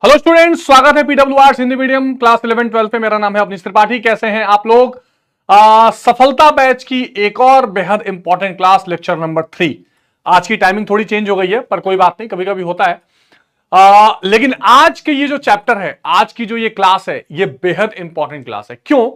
Hello students, स्वागत है PW arts Hindi medium class 11 12 पे। मेरा नाम है अवनीश त्रिपाठी। कैसे हैं आप लोग? सफलता बैच की एक और बेहद इंपॉर्टेंट क्लास, लेक्चर नंबर 3। आज की टाइमिंग थोड़ी चेंज हो गई है, पर कोई बात नहीं, कभी कभी होता है। लेकिन आज के ये जो चैप्टर है, आज की जो ये क्लास है, ये बेहद इंपॉर्टेंट क्लास है। क्यों?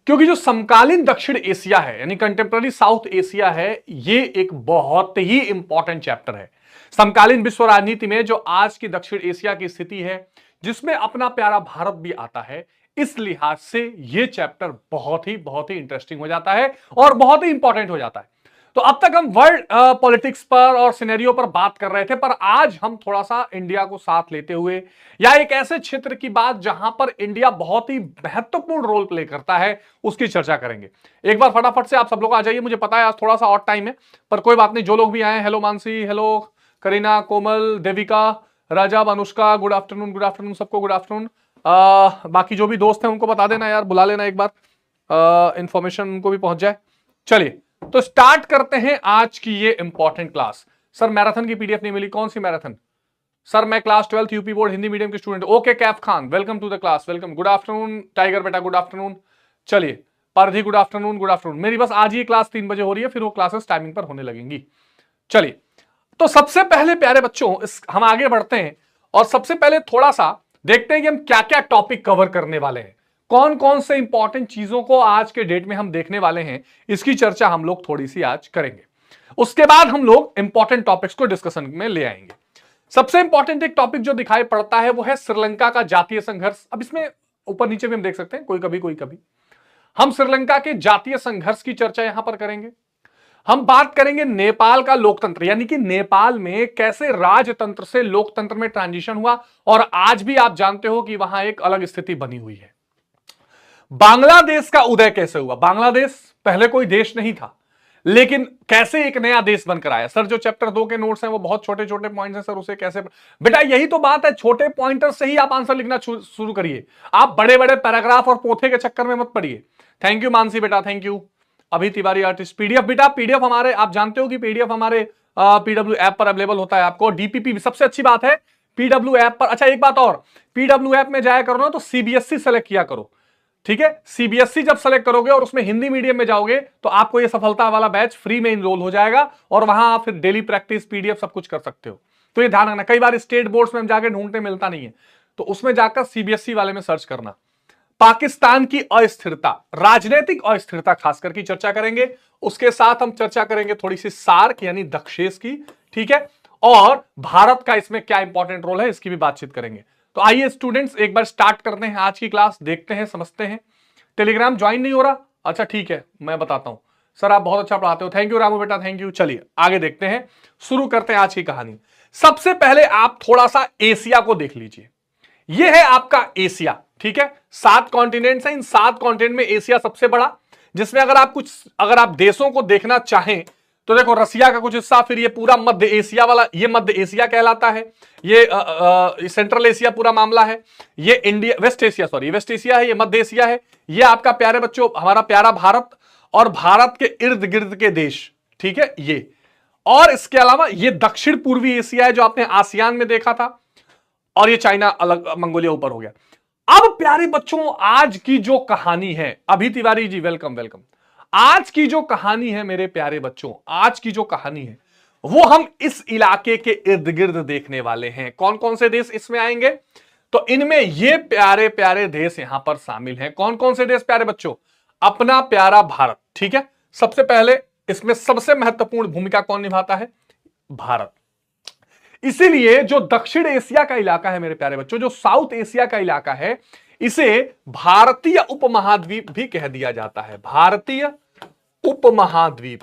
क्योंकि जो समकालीन दक्षिण एशिया है, यानी कंटेम्प्रेरी साउथ एशिया है, ये एक बहुत ही इंपॉर्टेंट चैप्टर है समकालीन विश्व राजनीति में। जो आज की दक्षिण एशिया की स्थिति है, जिसमें अपना प्यारा भारत भी आता है, इस लिहाज से यह चैप्टर बहुत ही इंटरेस्टिंग हो जाता है और बहुत ही इंपॉर्टेंट हो जाता है। तो अब तक हम वर्ल्ड पॉलिटिक्स पर और सिनेरियो पर बात कर रहे थे, पर आज हम थोड़ा सा इंडिया को साथ लेते हुए, या एक ऐसे क्षेत्र की बात जहां पर इंडिया बहुत ही महत्वपूर्ण रोल प्ले करता है, उसकी चर्चा करेंगे। एक बार फटाफट से आप सब लोग आ जाइए। मुझे पता है आज थोड़ा सा और टाइम है, पर कोई बात नहीं। जो लोग भी आए, हेलो मानसी, हेलो करीना, कोमल, देविका, राजा, अनुष्का, गुड आफ्टरनून सबको, गुड आफ्टरनून। बाकी जो भी दोस्त हैं उनको बता देना यार, बुला लेना एक बार, इंफॉर्मेशन उनको भी पहुंच जाए। चलिए तो स्टार्ट करते हैं आज की ये इंपॉर्टेंट क्लास। सर मैराथन की पीडीएफ नहीं मिली, कौन सी मैराथन? सर मैं class 12 UP board Hindi medium के student. Okay Kaif Khan, welcome to the class, welcome. Good afternoon Tiger बेटा, गुड आफ्टरनून। चलिए Pardhi, good afternoon, good afternoon. मेरी बस आज ये क्लास 3 बजे हो रही है, फिर वो क्लासेस टाइमिंग पर होने लगेंगी। चलिए तो सबसे पहले प्यारे बच्चों, हम आगे बढ़ते हैं और सबसे पहले थोड़ा सा देखते हैं कि हम क्या क्या टॉपिक कवर करने वाले हैं, कौन कौन से इंपॉर्टेंट चीजों को आज के डेट में हम देखने वाले हैं। इसकी चर्चा हम लोग थोड़ी सी आज करेंगे। उसके बाद हम लोग इंपॉर्टेंट टॉपिक्स को डिस्कशन में ले आएंगे। सबसे इंपॉर्टेंट एक टॉपिक जो दिखाई पड़ता है वो है श्रीलंका का जातीय संघर्ष। अब इसमें ऊपर नीचे भी हम देख सकते हैं, कोई कभी हम श्रीलंका के जातीय संघर्ष की चर्चा यहां पर करेंगे। हम बात करेंगे नेपाल का लोकतंत्र, यानी कि नेपाल में कैसे राजतंत्र से लोकतंत्र में ट्रांजिशन हुआ, और आज भी आप जानते हो कि वहां एक अलग स्थिति बनी हुई है। बांग्लादेश का उदय कैसे हुआ? बांग्लादेश पहले कोई देश नहीं था, लेकिन कैसे एक नया देश बनकर आया। सर जो चैप्टर 2 के नोट्स हैं वो बहुत छोटे छोटे पॉइंट्स हैं सर, उसे कैसे? बेटा यही तो बात है, छोटे पॉइंटर से ही आप आंसर लिखना शुरू करिए। आप बड़े बड़े पैराग्राफ और पोथे के चक्कर में मत पड़िए। थैंक यू मानसी बेटा, थैंक यू। अभी तिवारी आर्टिस्ट, पीडीएफ बेटा, पीडीएफ हमारे, आप जानते हो कि पीडीएफ हमारे पीडब्ल्यू ऐप पर अवेलेबल होता है आपको। डीपीपी सबसे अच्छी बात है पीडब्ल्यू ऐप पर। अच्छा एक बात और, पीडब्ल्यू ऐप में जाया करो ना तो सीबीएसई सेलेक्ट किया करो, ठीक है? सीबीएसई जब सेलेक्ट करोगे और उसमें हिंदी मीडियम में जाओगे तो आपको ये सफलता वाला बैच फ्री में इनरोल हो जाएगा, और वहां आप फिर डेली प्रैक्टिस, पीडीएफ सब कुछ कर सकते हो। तो ये ध्यान रखना, कई बार स्टेट बोर्ड्स में हम जाके ढूंढते मिलता नहीं है, तो उसमें जाकर सीबीएसई वाले में सर्च करना। पाकिस्तान की अस्थिरता, राजनीतिक अस्थिरता खासकर की चर्चा करेंगे। उसके साथ हम चर्चा करेंगे थोड़ी सी सार्क यानी दक्षेश की, ठीक है? और भारत का इसमें क्या इंपॉर्टेंट रोल है, इसकी भी बातचीत करेंगे। तो आइए स्टूडेंट्स एक बार स्टार्ट करते हैं आज की क्लास, देखते हैं, समझते हैं। टेलीग्राम ज्वाइन नहीं हो रहा? अच्छा ठीक है, मैं बताता हूं। सर आप बहुत अच्छा पढ़ाते हो, थैंक यू रामू बेटा, थैंक यू। चलिए आगे देखते हैं, शुरू करते हैं आज की कहानी। सबसे पहले आप थोड़ा सा एशिया को देख लीजिए। यह है आपका एशिया, ठीक है? 7 कॉन्टिनेंट्स हैं, इन 7 कॉन्टिनेंट में एशिया सबसे बड़ा, जिसमें अगर आप देशों को देखना चाहें तो देखो रसिया का कुछ हिस्सा, फिर ये पूरा मध्य एशिया वाला, ये मध्य एशिया कहलाता है। ये सेंट्रल एशिया पूरा मामला है। ये इंडिया, वेस्ट एशिया है, ये मध्य एशिया है। ये आपका प्यारे बच्चों हमारा प्यारा भारत, और भारत के इर्द गिर्द के देश, ठीक है ये। और इसके अलावा ये दक्षिण पूर्वी एशिया है जो आपने आसियान में देखा था, और ये चाइना अलग, मंगोलिया ऊपर हो गया। अब प्यारे बच्चों आज की जो कहानी है, अभी तिवारी जी वेलकम वेलकम। आज की जो कहानी है मेरे प्यारे बच्चों, आज की जो कहानी है वो हम इस इलाके के इर्द गिर्द देखने वाले हैं। कौन कौन से देश इसमें आएंगे? तो इनमें ये प्यारे प्यारे देश यहां पर शामिल हैं। कौन कौन से देश प्यारे बच्चों? अपना प्यारा भारत, ठीक है? सबसे पहले इसमें सबसे महत्वपूर्ण भूमिका कौन निभाता है? भारत। इसीलिए जो दक्षिण एशिया का इलाका है मेरे प्यारे बच्चों, जो साउथ एशिया का इलाका है, इसे भारतीय उपमहाद्वीप भी कह दिया जाता है। भारतीय उपमहाद्वीप,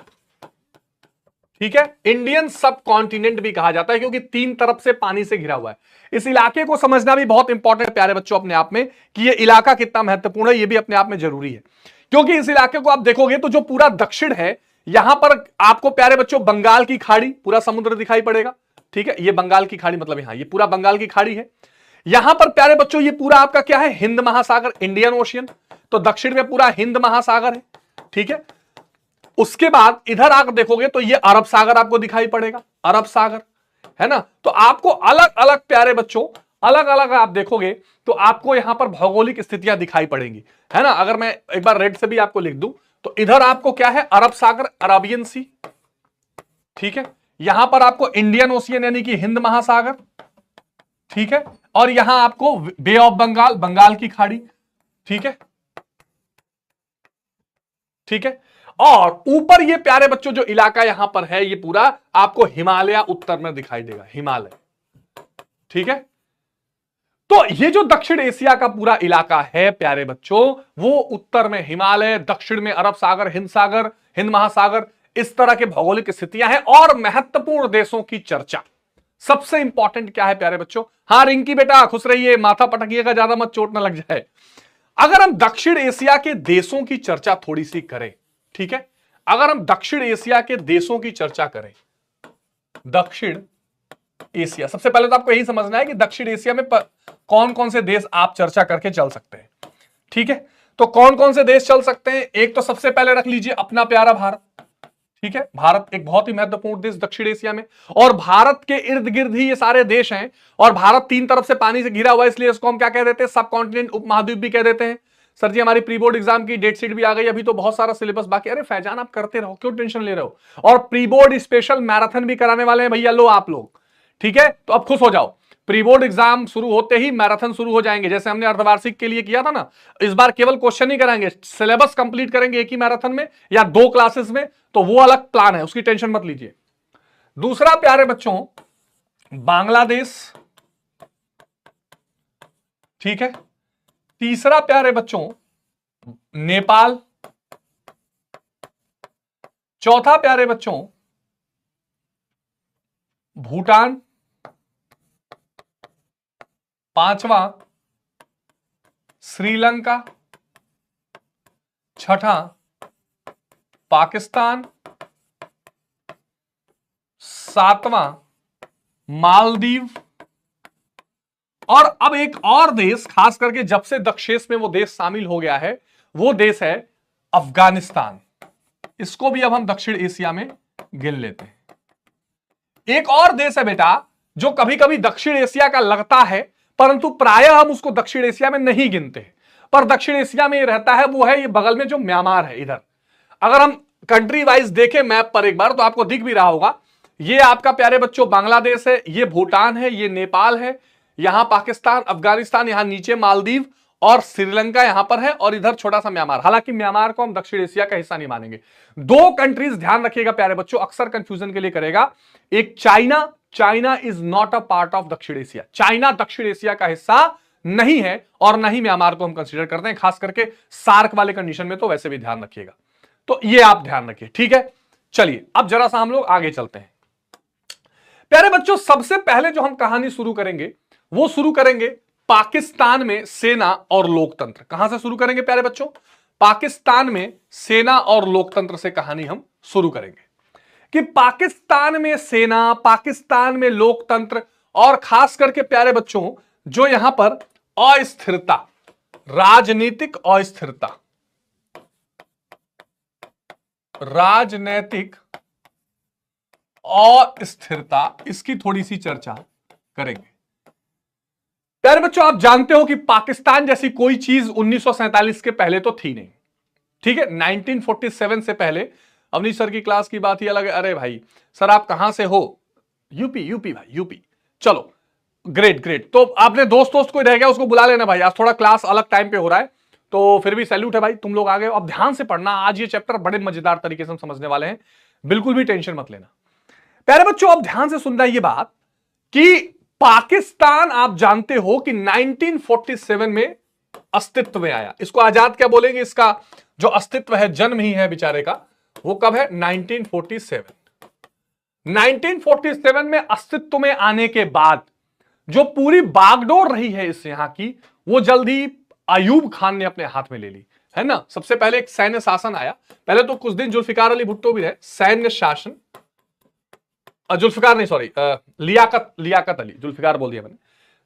ठीक है? इंडियन सब कॉन्टिनेंट भी कहा जाता है, क्योंकि 3 तरफ से पानी से घिरा हुआ है। इस इलाके को समझना भी बहुत इंपॉर्टेंट है प्यारे बच्चों अपने आप में, कि यह इलाका कितना महत्वपूर्ण है, यह भी अपने आप में जरूरी है। क्योंकि इस इलाके को आप देखोगे तो जो पूरा दक्षिण है, यहां पर आपको प्यारे बच्चों बंगाल की खाड़ी, पूरा समुद्र दिखाई पड़ेगा, ठीक है? ये बंगाल की खाड़ी, मतलब यहां ये पूरा बंगाल की खाड़ी है। यहां पर प्यारे बच्चों ये पूरा आपका क्या है? हिंद महासागर, इंडियन ओशियन। तो दक्षिण में पूरा हिंद महासागर है, ठीक है? उसके बाद इधर आप देखोगे तो ये अरब सागर आपको दिखाई पड़ेगा, अरब सागर, है ना? तो आपको अलग अलग प्यारे बच्चों अलग अलग आप देखोगे तो आपको यहां पर भौगोलिक स्थितियां दिखाई पड़ेंगी, है ना। अगर मैं एक बार रेड से भी आपको लिख दूं तो इधर आपको क्या है, अरब सागर, अराबियन सी, ठीक है। यहां पर आपको इंडियन ओशियन यानी कि हिंद महासागर, ठीक है। और यहां आपको बे ऑफ बंगाल, बंगाल की खाड़ी, ठीक है, ठीक है। और ऊपर ये प्यारे बच्चों जो इलाका यहां पर है, ये पूरा आपको हिमालय उत्तर में दिखाई देगा, हिमालय, ठीक है। तो ये जो दक्षिण एशिया का पूरा इलाका है प्यारे बच्चों, वो उत्तर में हिमालय, दक्षिण में अरब सागर, हिंद महासागर, इस तरह के भौगोलिक स्थितियां हैं। और महत्वपूर्ण देशों की चर्चा, सबसे इंपॉर्टेंट क्या है प्यारे बच्चों, हां रिंकी बेटा खुश रहिए, माथा पटकिएगा, ज्यादा मत चोट ना लग जाए। अगर हम दक्षिण एशिया के देशों की चर्चा थोड़ी सी करें, ठीक है, अगर हम दक्षिण एशिया के देशों की चर्चा करें, दक्षिण एशिया, सबसे पहले तो आपको यही समझना है कि दक्षिण एशिया में कौन कौन से देश आप चर्चा करके चल सकते हैं, ठीक है। तो कौन कौन से देश चल सकते हैं, एक तो सबसे पहले रख लीजिए अपना प्यारा भारत, ठीक है। भारत एक बहुत ही महत्वपूर्ण देश दक्षिण एशिया में, और भारत के इर्द गिर्द ही ये सारे देश हैं। और भारत तीन तरफ से पानी से घिरा हुआ है, इसलिए इसको हम क्या कह देते हैं, सब कॉन्टिनेंट, उपमहाद्वीप भी कह देते हैं। सर जी हमारी प्री बोर्ड एग्जाम की डेट शीट भी आ गई, अभी तो बहुत सारा सिलेबस बाकी। अरे फैजान आप करते रहो, क्यों टेंशन ले रहे हो। और प्री बोर्ड स्पेशल मैराथन भी कराने वाले हैं भैया, लो आप लोग, ठीक है। तो अब खुश हो जाओ, प्री बोर्ड एग्जाम शुरू होते ही मैराथन शुरू हो जाएंगे, जैसे हमने अर्धवार्षिक के लिए किया था ना। इस बार केवल क्वेश्चन ही कराएंगे, सिलेबस कंप्लीट करेंगे एक ही मैराथन में या 2 क्लासेस में, तो वो अलग प्लान है, उसकी टेंशन मत लीजिए। दूसरा प्यारे बच्चों बांग्लादेश, ठीक है। तीसरा प्यारे बच्चों नेपाल। चौथा प्यारे बच्चों भूटान। पांचवा श्रीलंका। छठा पाकिस्तान। सातवां मालदीव। और अब एक और देश, खास करके जब से दक्षेश में वो देश शामिल हो गया है, वो देश है अफगानिस्तान। इसको भी अब हम दक्षिण एशिया में गिन लेते हैं। एक और देश है बेटा जो कभी कभी दक्षिण एशिया का लगता है, परंतु प्रायः हम उसको दक्षिण एशिया में नहीं गिनते, पर दक्षिण एशिया में ये रहता है, वो है ये बगल में जो म्यांमार है। इधर अगर हम कंट्री वाइज देखें मैप पर एक बार, तो आपको दिख भी रहा होगा, ये आपका प्यारे बच्चों बांग्लादेश है, ये भूटान है, ये नेपाल है, यहां पाकिस्तान, अफगानिस्तान, यहां नीचे मालदीव और श्रीलंका यहां पर है, और इधर छोटा सा म्यांमार। हालांकि म्यांमार को हम दक्षिण एशिया का हिस्सा नहीं मानेंगे। 2 कंट्रीज ध्यान रखिएगा प्यारे बच्चों, अक्सर कंफ्यूजन के लिए करेगा। एक China, China is not a part of दक्षिण एशिया, चाइना दक्षिण एशिया का हिस्सा नहीं है, और नहीं म्यांमार को हम कंसीडर करते हैं, खास करके सार्क वाले कंडीशन में तो वैसे भी ध्यान रखिएगा। तो ये आप ध्यान रखिए, ठीक है। चलिए अब जरा सा हम लोग आगे चलते हैं प्यारे बच्चों। सबसे पहले जो हम कहानी शुरू करेंगे, वो शुरू करेंगे पाकिस्तान में सेना और लोकतंत्र। कहां से शुरू करेंगे प्यारे बच्चों, पाकिस्तान में सेना और लोकतंत्र से कहानी हम शुरू करेंगे कि पाकिस्तान में सेना, पाकिस्तान में लोकतंत्र, और खास करके प्यारे बच्चों जो यहां पर अस्थिरता, राजनीतिक अस्थिरता, राजनैतिक अस्थिरता, इसकी थोड़ी सी चर्चा करेंगे। प्यारे बच्चों आप जानते हो कि पाकिस्तान जैसी कोई चीज 1947 के पहले तो थी नहीं, ठीक है। 1947 से पहले, अवनीश सर की क्लास की बात ही अलग है। अरे भाई सर आप कहां से हो, यूपी, यूपी भाई, यूपी। चलो ग्रेट ग्रेट। तो आपने दोस्त कोई रह गया उसको बुला लेना भाई, आज थोड़ा क्लास अलग टाइम पे हो रहा है, तो फिर भी सैल्यूट है भाई, तुम लोग आ गए। अब ध्यान से पढ़ना, आज ये चैप्टर बड़े मजेदार तरीके से हम समझने वाले हैं, बिल्कुल भी टेंशन मत लेना। प्यारे बच्चों अब ध्यान से सुनना ये बात कि पाकिस्तान आप जानते हो कि 1947 में अस्तित्व में आया। इसको आजाद क्या बोलेंगे, इसका जो अस्तित्व है, जन्म ही है बेचारे का, वो कब है, 1947। 1947 में अस्तित्व में आने के बाद जो पूरी बागडोर रही है इस यहां की, वो जल्दी अयूब खान ने अपने हाथ में ले ली, है ना। सबसे पहले एक सैन्य शासन आया, पहले तो कुछ दिन जुल्फिकार अली भुट्टो भी रहे, सैन्य शासन, जुल्फिकार नहीं सॉरी, लियाकत अली, जुल्फिकार बोल दिया मैंने।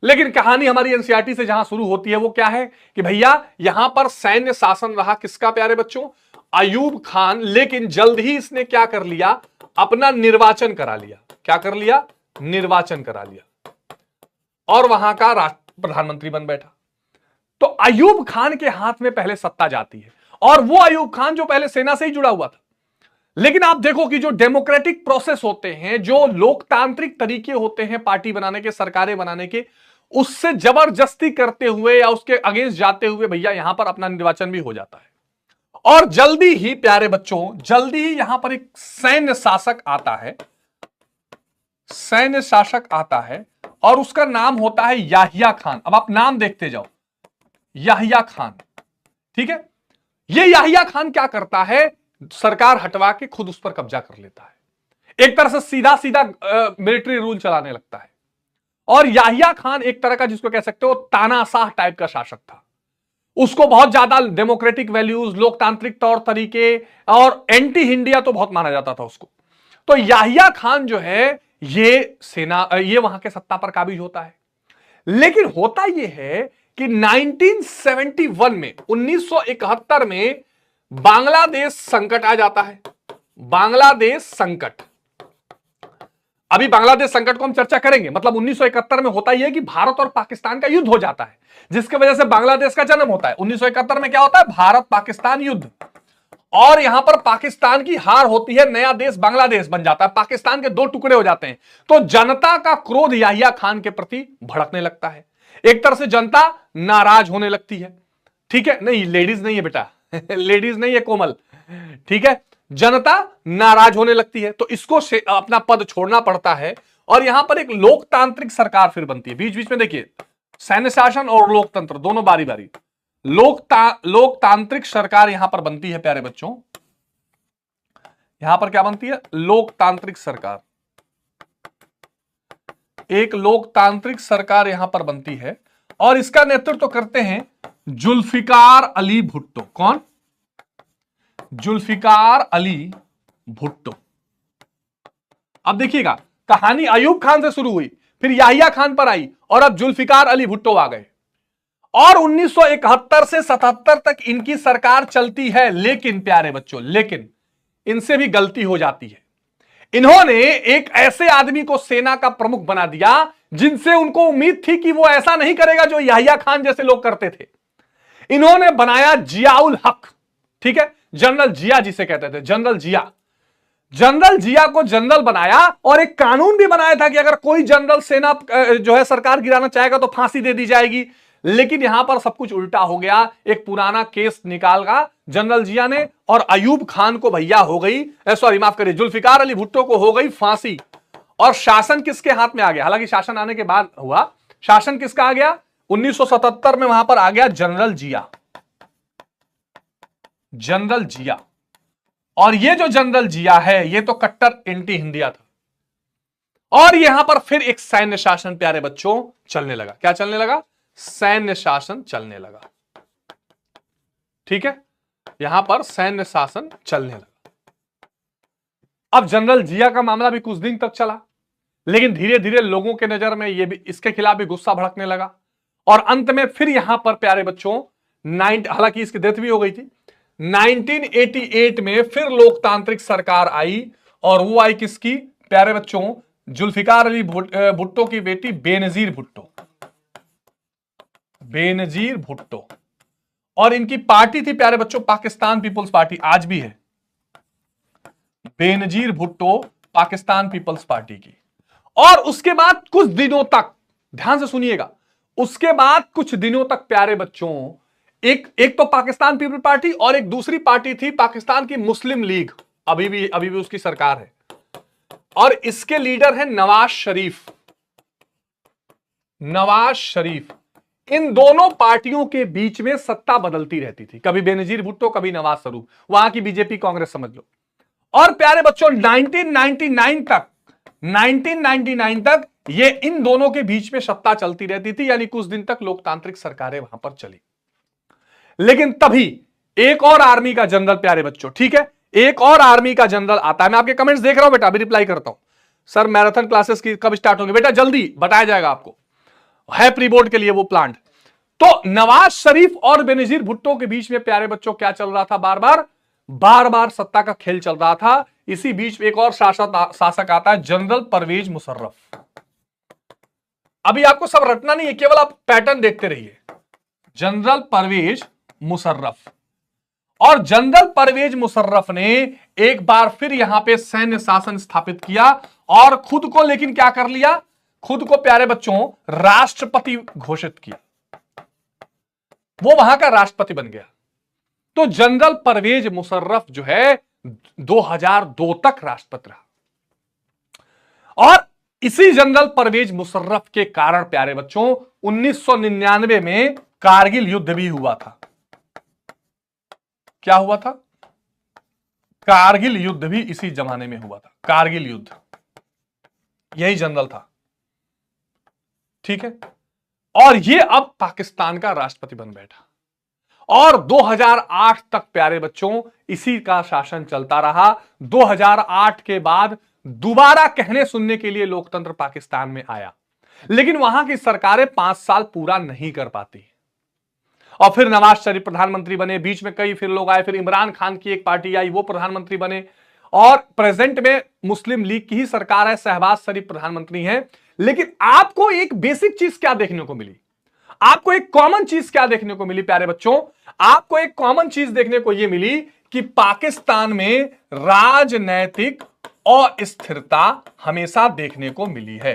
लेकिन कहानी हमारी एनसीईआरटी से जहां शुरू होती है वो क्या है कि भैया यहां पर सैन्य शासन रहा किसका प्यारे बच्चों, अयूब खान। लेकिन जल्द ही इसने क्या कर लिया, अपना निर्वाचन करा लिया। क्या कर लिया, निर्वाचन करा लिया। और वहां का राष्ट्र प्रधानमंत्री बन बैठा। तो अयूब खान के हाथ में पहले सत्ता जाती है, और वो अयूब खान जो पहले सेना से ही जुड़ा हुआ था। लेकिन आप देखो कि जो डेमोक्रेटिक प्रोसेस होते हैं, जो लोकतांत्रिक तरीके होते हैं पार्टी बनाने के, सरकारें बनाने के, उससे जबरदस्ती करते हुए या उसके अगेंस्ट जाते हुए भैया यहां पर अपना निर्वाचन भी हो जाता है। और जल्दी ही प्यारे बच्चों, जल्दी ही यहां पर एक सैन्य शासक आता है, सैन्य शासक आता है, और उसका नाम होता है याहिया खान। अब आप नाम देखते जाओ, याहिया खान। ठीक है, ये याहिया खान क्या करता है, सरकार हटवा के खुद उस पर कब्जा कर लेता है। एक तरह से सीधा सीधा मिलिट्री रूल चलाने लगता है। और याहिया खान एक तरह का, जिसको कह सकते हो तानाशाह टाइप का शासक था। उसको बहुत ज्यादा डेमोक्रेटिक वैल्यूज, लोकतांत्रिक तौर तरीके और एंटी इंडिया तो बहुत माना जाता था उसको। तो याहिया खान जो है ये वहां के सत्ता पर काबिज होता है। लेकिन होता यह है कि 1971 में, 1971 में बांग्लादेश संकट आ जाता है। बांग्लादेश संकट, अभी बांग्लादेश संकट को हम चर्चा करेंगे। मतलब 1971 में होता यह है कि भारत और पाकिस्तान का युद्ध हो जाता है, जिसकी वजह से बांग्लादेश का जन्म होता है। 1971 में क्या होता है, भारत पाकिस्तान युद्ध, और यहां पर पाकिस्तान की हार होती है, नया देश बांग्लादेश बन जाता है, पाकिस्तान के दो टुकड़े हो जाते हैं। तो जनता का क्रोध याहिया खान के प्रति भड़कने लगता है। एक तरह से जनता नाराज होने लगती है। ठीक है, नहीं लेडीज नहीं है बेटा लेडीज नहीं है कोमल, ठीक है, जनता नाराज होने लगती है। तो इसको अपना पद छोड़ना पड़ता है, और यहां पर एक लोकतांत्रिक सरकार फिर बनती है। बीच बीच में देखिए, सैन्य शासन और लोकतंत्र दोनों बारी बारी, लोकतांत्रिक सरकार यहां पर बनती है प्यारे बच्चों। यहां पर क्या बनती है, लोकतांत्रिक सरकार। एक लोकतांत्रिक सरकार यहां पर बनती है, और इसका नेतृत्व करते हैं जुल्फिकार अली भुट्टो। कौन, जुल्फिकार अली भुट्टो। अब देखिएगा, कहानी अयूब खान से शुरू हुई, फिर याहिया खान पर आई, और अब जुल्फिकार अली भुट्टो आ गए। और 1971 से 77 तक इनकी सरकार चलती है। लेकिन प्यारे बच्चों, लेकिन इनसे भी गलती हो जाती है। इन्होंने एक ऐसे आदमी को सेना का प्रमुख बना दिया जिनसे उनको उम्मीद थी कि वो ऐसा नहीं करेगा जो याहिया खान जैसे लोग करते थे। इन्होंने बनाया जियाउल हक, ठीक है, जनरल जिया जिसे कहते थे, जनरल जिया। जनरल जिया को जनरल बनाया, और एक कानून भी बनाया था कि अगर कोई जनरल सेना जो है सरकार गिराना चाहेगा तो फांसी दे दी जाएगी। लेकिन यहां पर सब कुछ उल्टा हो गया। एक पुराना केस निकाला जनरल जिया ने, और अयूब खान को भैया हो गई, सॉरी माफ करिए, जुल्फिकार अली भुट्टो को हो गई फांसी। और शासन किसके हाथ में आ गया, हालांकि शासन आने के बाद हुआ, शासन किसका आ गया, 1977 में वहां पर आ गया जनरल जिया, जनरल जिया। और ये जो जनरल जिया है, ये तो कट्टर एंटी इंडिया था। और यहां पर फिर एक सैन्य शासन प्यारे बच्चों चलने लगा। क्या चलने लगा, सैन्य शासन चलने लगा। ठीक है, यहां पर सैन्य शासन चलने लगा। अब जनरल जिया का मामला भी कुछ दिन तक चला, लेकिन धीरे धीरे लोगों के नजर में ये भी, इसके खिलाफ भी गुस्सा भड़कने लगा। और अंत में फिर यहां पर प्यारे बच्चों, हालांकि इसकी डेथ भी हो गई थी, 1988 में फिर लोकतांत्रिक सरकार आई। और वो आई किसकी प्यारे बच्चों, जुल्फिकार अली भुट्टो की बेटी बेनजीर भुट्टो, बेनजीर भुट्टो। और इनकी पार्टी थी प्यारे बच्चों पाकिस्तान पीपल्स पार्टी, आज भी है बेनजीर भुट्टो पाकिस्तान पीपल्स पार्टी की। और उसके बाद कुछ दिनों तक, ध्यान से सुनिएगा, उसके बाद कुछ दिनों तक प्यारे बच्चों, एक तो पाकिस्तान पीपल पार्टी, और एक दूसरी पार्टी थी पाकिस्तान की मुस्लिम लीग, अभी भी उसकी सरकार है। और इसके लीडर हैं नवाज शरीफ, नवाज शरीफ। इन दोनों पार्टियों के बीच में सत्ता बदलती रहती थी, कभी बेनजीर भुट्टो, कभी नवाज शरीफ, वहां की बीजेपी कांग्रेस समझ लो। और प्यारे बच्चों 1999 तक ये इन दोनों के बीच में सत्ता चलती रहती थी, यानी कुछ दिन तक लोकतांत्रिक सरकारें वहां पर चली। लेकिन तभी एक और आर्मी का जनरल प्यारे बच्चों, ठीक है, एक और आर्मी का जनरल आता है। मैं आपके कमेंट्स देख रहा हूं बेटा, अभी रिप्लाई करता हूं। सर मैराथन क्लासेस की कब स्टार्ट होंगे, बेटा जल्दी बताया जाएगा आपको, है प्री बोर्ड के लिए वो प्लांट। तो नवाज शरीफ और बेनजीर भुट्टो के बीच में प्यारे बच्चों क्या चल रहा था, बार बार सत्ता का खेल चल रहा था। इसी बीच एक और शासक आता है, जनरल परवेज मुशर्रफ। अभी आपको सब रटना नहीं है, केवल आप पैटर्न देखते रहिए। जनरल परवेज मुशर्रफ, और जनरल परवेज मुशर्रफ ने एक बार फिर यहां पे सैन्य शासन स्थापित किया और खुद को लेकिन क्या कर लिया, खुद को प्यारे बच्चों राष्ट्रपति घोषित किया, वो वहां का राष्ट्रपति बन गया। तो जनरल परवेज मुशर्रफ जो है 2002 तक राष्ट्रपति रहा, और इसी जनरल परवेज मुशर्रफ के कारण प्यारे बच्चों 1999 में कारगिल युद्ध भी हुआ था। क्या हुआ था? कारगिल युद्ध भी इसी जमाने में हुआ था। कारगिल युद्ध, यही जनरल था, ठीक है। और ये अब पाकिस्तान का राष्ट्रपति बन बैठा, और 2008 तक प्यारे बच्चों इसी का शासन चलता रहा। 2008 के बाद दोबारा कहने सुनने के लिए लोकतंत्र पाकिस्तान में आया, लेकिन वहां की सरकारें 5 साल पूरा नहीं कर पाती, और फिर नवाज शरीफ प्रधानमंत्री बने, बीच में कई फिर लोग आए, फिर इमरान खान की एक पार्टी आई, वो प्रधानमंत्री बने, और प्रेजेंट में मुस्लिम लीग की ही सरकार है, शहबाज शरीफ प्रधानमंत्री हैं। लेकिन आपको एक बेसिक चीज क्या देखने को मिली, आपको एक कॉमन चीज क्या देखने को मिली प्यारे बच्चों? आपको एक कॉमन चीज देखने को यह मिली कि पाकिस्तान में राजनैतिक अस्थिरता हमेशा देखने को मिली है।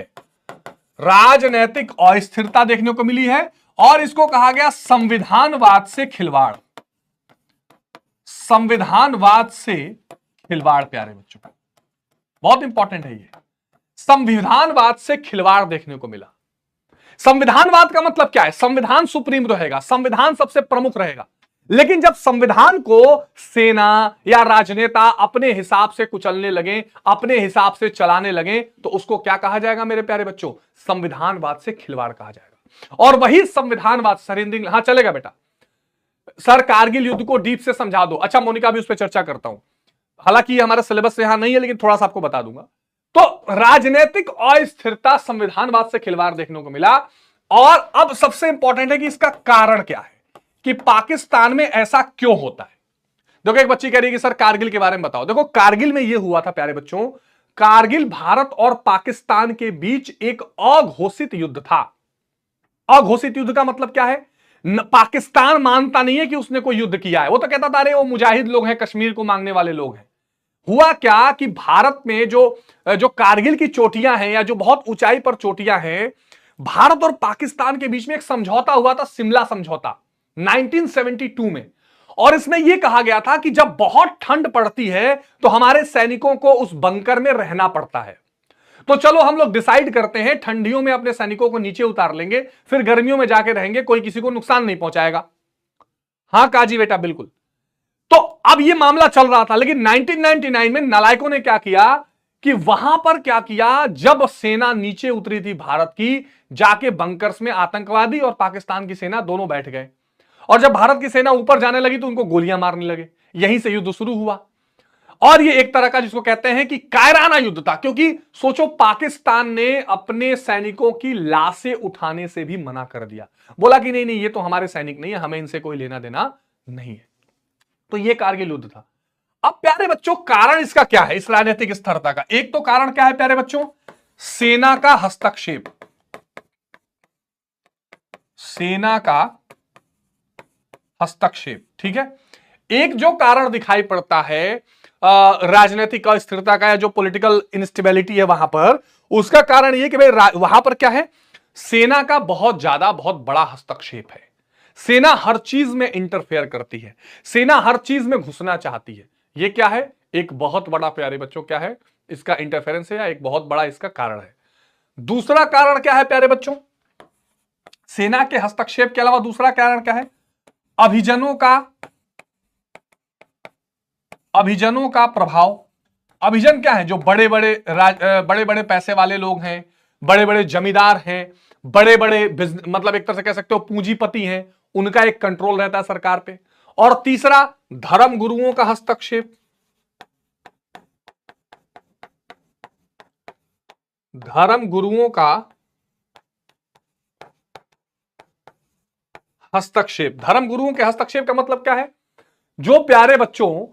राजनैतिक अस्थिरता देखने को मिली है, और इसको कहा गया संविधानवाद से खिलवाड़। संविधानवाद से खिलवाड़ प्यारे बच्चों, बहुत इंपॉर्टेंट है ये। संविधानवाद से खिलवाड़ देखने को मिला। संविधानवाद का मतलब क्या है? संविधान सुप्रीम रहेगा, संविधान सबसे प्रमुख रहेगा, लेकिन जब संविधान को सेना या राजनेता अपने हिसाब से कुचलने लगे, अपने हिसाब से चलाने लगे, तो उसको क्या कहा जाएगा मेरे प्यारे बच्चों? संविधानवाद से खिलवाड़ कहा जाएगा। और वही संविधानवाद सरेंद्र, हाँ चलेगा बेटा सर, कारगिल युद्ध को डीप से समझा दो। अच्छा मोनिका, भी उस पर चर्चा करता हूं, हालांकि हमारा सिलेबस यहां नहीं है, लेकिन थोड़ा सा आपको बता दूंगा। तो राजनीतिक अस्थिरता, संविधानवाद से खिलवाड़ देखने को मिला। और अब सबसे इंपॉर्टेंट है कि इसका कारण क्या है, कि पाकिस्तान में ऐसा क्यों होता है। देखो एक बच्ची कह रही है कि सर कारगिल के बारे में बताओ। देखो कारगिल में यह हुआ था प्यारे बच्चों, कारगिल भारत और पाकिस्तान के बीच एक अघोषित युद्ध था। अघोषित युद्ध का मतलब क्या है? पाकिस्तान मानता नहीं है कि उसने कोई युद्ध किया है, वो तो कहता था अरे वो मुजाहिद लोग हैं, कश्मीर को मांगने वाले लोग हैं। हुआ क्या कि भारत में जो कारगिल की चोटियां हैं, या जो बहुत ऊंचाई पर चोटियां हैं, भारत और पाकिस्तान के बीच में एक समझौता हुआ था, शिमला समझौता 1972 में। और इसमें यह कहा गया था कि जब बहुत ठंड पड़ती है तो हमारे सैनिकों को उस बंकर में रहना पड़ता है, तो चलो हम लोग डिसाइड करते हैं ठंडियों में अपने सैनिकों को नीचे उतार लेंगे, फिर गर्मियों में जाके रहेंगे, कोई किसी को नुकसान नहीं पहुंचाएगा। हां काजी बेटा बिल्कुल। तो अब यह मामला चल रहा था, लेकिन 1999 में नालायकों ने क्या किया कि वहां पर क्या किया, जब सेना नीचे उतरी थी भारत की, जाके बंकर्स में आतंकवादी और पाकिस्तान की सेना दोनों बैठ गए, और जब भारत की सेना ऊपर जाने लगी तो उनको गोलियां मारने लगे। यहीं से युद्ध शुरू हुआ, और ये एक तरह का जिसको कहते हैं कि कायराना युद्ध था, क्योंकि सोचो पाकिस्तान ने अपने सैनिकों की लाशें उठाने से भी मना कर दिया, बोला कि नहीं नहीं ये तो हमारे सैनिक नहीं है, हमें इनसे कोई लेना देना नहीं है। तो ये कारगिल युद्ध था। अब प्यारे बच्चों कारण इसका क्या है, इस राजनीतिक स्थिरता का? एक तो कारण क्या है प्यारे बच्चों? सेना का हस्तक्षेप। सेना का हस्तक्षेप, ठीक है। एक जो कारण दिखाई पड़ता है राजनीतिक अस्थिरता का, या जो पॉलिटिकल इनस्टेबिलिटी है वहां पर, उसका कारण यह कि भाई वहां पर क्या है, सेना का बहुत ज्यादा बहुत बड़ा हस्तक्षेप है। सेना हर चीज में इंटरफेयर करती है, सेना हर चीज में घुसना चाहती है। यह क्या है? एक बहुत बड़ा प्यारे बच्चों क्या है इसका इंटरफेरेंस है, या एक बहुत बड़ा इसका कारण है। दूसरा कारण क्या है प्यारे बच्चों? सेना के हस्तक्षेप के अलावा दूसरा कारण क्या है? अभिजनों का प्रभाव। अभिजन क्या है? जो बड़े बड़े पैसे वाले लोग हैं, बड़े बड़े जमींदार हैं, बड़े बड़े मतलब एक तरह से कह सकते हो पूंजीपति हैं, उनका एक कंट्रोल रहता है सरकार पे। और तीसरा धर्म गुरुओं का हस्तक्षेप। धर्म गुरुओं का हस्तक्षेप। धर्म गुरुओं के हस्तक्षेप का मतलब क्या है? जो प्यारे बच्चों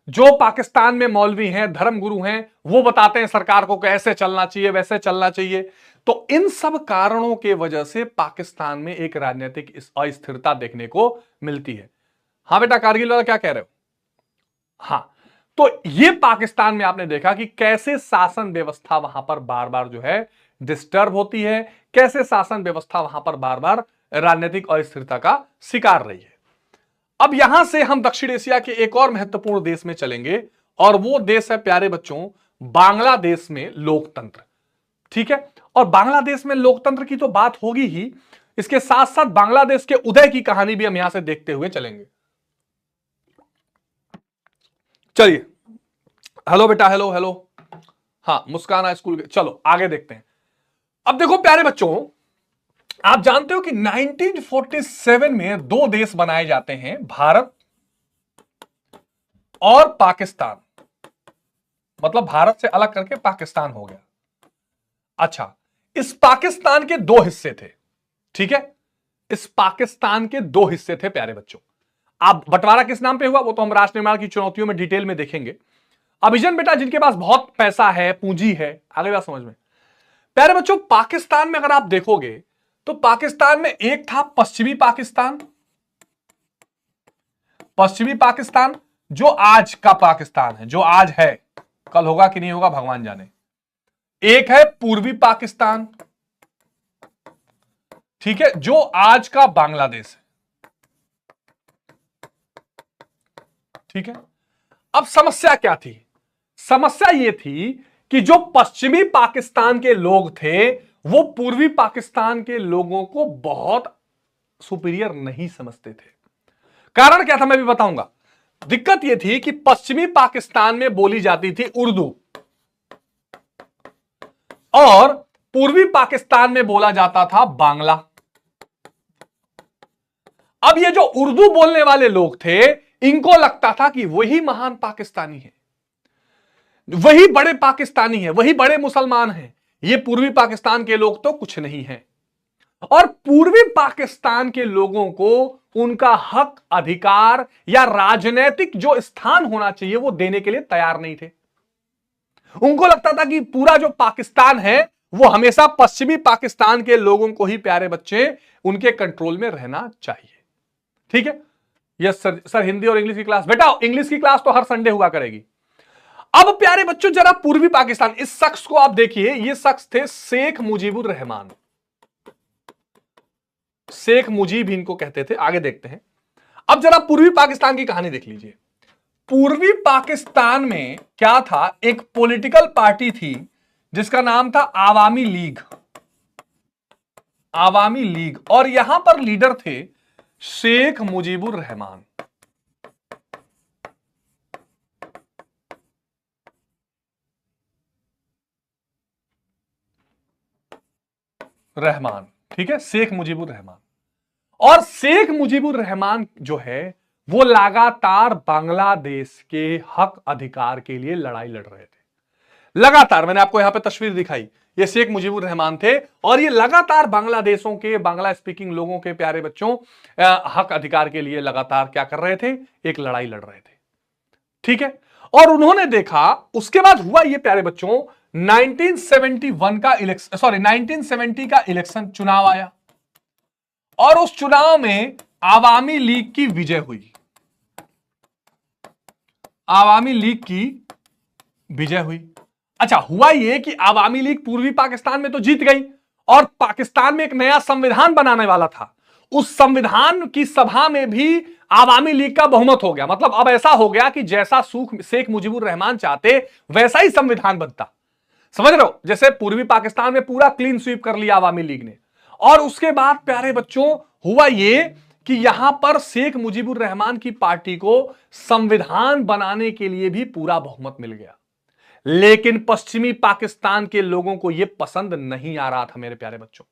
जो पाकिस्तान में मौलवी हैं, धर्मगुरु हैं, वो बताते हैं सरकार को कैसे चलना चाहिए, वैसे चलना चाहिए। तो इन सब कारणों के वजह से पाकिस्तान में एक राजनीतिक अस्थिरता देखने को मिलती है। हाँ बेटा कारगिल वाला क्या कह रहे हो? हाँ, तो ये पाकिस्तान में आपने देखा कि कैसे शासन व्यवस्था वहां पर बार बार जो है डिस्टर्ब होती है, कैसे शासन व्यवस्था वहां पर बार बार राजनीतिक अस्थिरता का शिकार रही है। अब यहां से हम दक्षिण एशिया के एक और महत्वपूर्ण देश में चलेंगे, और वो देश है प्यारे बच्चों बांग्लादेश में लोकतंत्र। ठीक है, और बांग्लादेश में लोकतंत्र की तो बात होगी ही, इसके साथ साथ बांग्लादेश के उदय की कहानी भी हम यहां से देखते हुए चलेंगे। चलिए, हेलो बेटा, हेलो हेलो। हाँ, मुस्कान स्कूल के, चलो आगे देखते हैं। अब देखो प्यारे बच्चों, आप जानते हो कि 1947 में दो देश बनाए जाते हैं, भारत और पाकिस्तान। मतलब भारत से अलग करके पाकिस्तान हो गया। अच्छा, इस पाकिस्तान के दो हिस्से थे। ठीक है, इस पाकिस्तान के दो हिस्से थे प्यारे बच्चों। अब बंटवारा किस नाम पे हुआ वो तो हम राष्ट्र निर्माण की चुनौतियों में डिटेल में देखेंगे। अभिजन बेटा जिनके पास बहुत पैसा है, पूंजी है, आगे बात समझ में। प्यारे बच्चों, पाकिस्तान में अगर आप देखोगे तो पाकिस्तान में एक था पश्चिमी पाकिस्तान, पश्चिमी पाकिस्तान जो आज का पाकिस्तान है, जो आज है, कल होगा कि नहीं होगा भगवान जाने। एक है पूर्वी पाकिस्तान, ठीक है, जो आज का बांग्लादेश है। ठीक है, अब समस्या क्या थी? समस्या यह थी कि जो पश्चिमी पाकिस्तान के लोग थे वो पूर्वी पाकिस्तान के लोगों को बहुत सुपीरियर नहीं समझते थे। कारण क्या था मैं भी बताऊंगा। दिक्कत यह थी कि पश्चिमी पाकिस्तान में बोली जाती थी उर्दू, और पूर्वी पाकिस्तान में बोला जाता था बांग्ला। अब ये जो उर्दू बोलने वाले लोग थे, इनको लगता था कि वही महान पाकिस्तानी है, वही बड़े पाकिस्तानी है, वही बड़े मुसलमान हैं। ये पूर्वी पाकिस्तान के लोग तो कुछ नहीं हैं। और पूर्वी पाकिस्तान के लोगों को उनका हक, अधिकार या राजनीतिक जो स्थान होना चाहिए वो देने के लिए तैयार नहीं थे। उनको लगता था कि पूरा जो पाकिस्तान है वो हमेशा पश्चिमी पाकिस्तान के लोगों को ही, प्यारे बच्चे, उनके कंट्रोल में रहना चाहिए। ठीक है, यस सर। सर हिंदी और इंग्लिश की क्लास, बेटा इंग्लिश की क्लास तो हर संडे हुआ करेगी। अब प्यारे बच्चों जरा पूर्वी पाकिस्तान, इस शख्स को आप देखिए, ये शख्स थे शेख मुजीबुर रहमान। शेख मुजीब इनको कहते थे। आगे देखते हैं। अब जरा पूर्वी पाकिस्तान की कहानी देख लीजिए। पूर्वी पाकिस्तान में क्या था, एक पॉलिटिकल पार्टी थी जिसका नाम था आवामी लीग। आवामी लीग, और यहां पर लीडर थे शेख मुजीबुर रहमान। रहमान, ठीक है, शेख मुजीबुर रहमान। और शेख मुजीबुर रहमान जो है वो लगातार बांग्लादेश के हक अधिकार के लिए लड़ाई लड़ रहे थे। लगातार, मैंने आपको यहां पे तस्वीर दिखाई, ये शेख मुजीबुर रहमान थे, और ये लगातार बांग्लादेशों के, बांग्ला स्पीकिंग लोगों के, प्यारे बच्चों, हक अधिकार के लिए लगातार क्या कर रहे थे, एक लड़ाई लड़ रहे थे। ठीक है, और उन्होंने देखा, उसके बाद हुआ ये प्यारे बच्चों 1971 का इलेक्शन, सॉरी 1970 का इलेक्शन, चुनाव आया, और उस चुनाव में आवामी लीग की विजय हुई। आवामी लीग की विजय हुई। अच्छा, हुआ यह कि आवामी लीग पूर्वी पाकिस्तान में तो जीत गई, और पाकिस्तान में एक नया संविधान बनाने वाला था। उस संविधान की सभा में भी आवामी लीग का बहुमत हो गया। मतलब अब ऐसा हो गया कि जैसा शेख मुजीबुर रहमान चाहते वैसा ही संविधान बनता। समझ रहे हो, जैसे पूर्वी पाकिस्तान में पूरा क्लीन स्वीप कर लिया आवामी लीग ने। और उसके बाद प्यारे बच्चों हुआ यह कि यहां पर शेख मुजीबुर रहमान की पार्टी को संविधान बनाने के लिए भी पूरा बहुमत मिल गया। लेकिन पश्चिमी पाकिस्तान के लोगों को यह पसंद नहीं आ रहा था मेरे प्यारे बच्चों।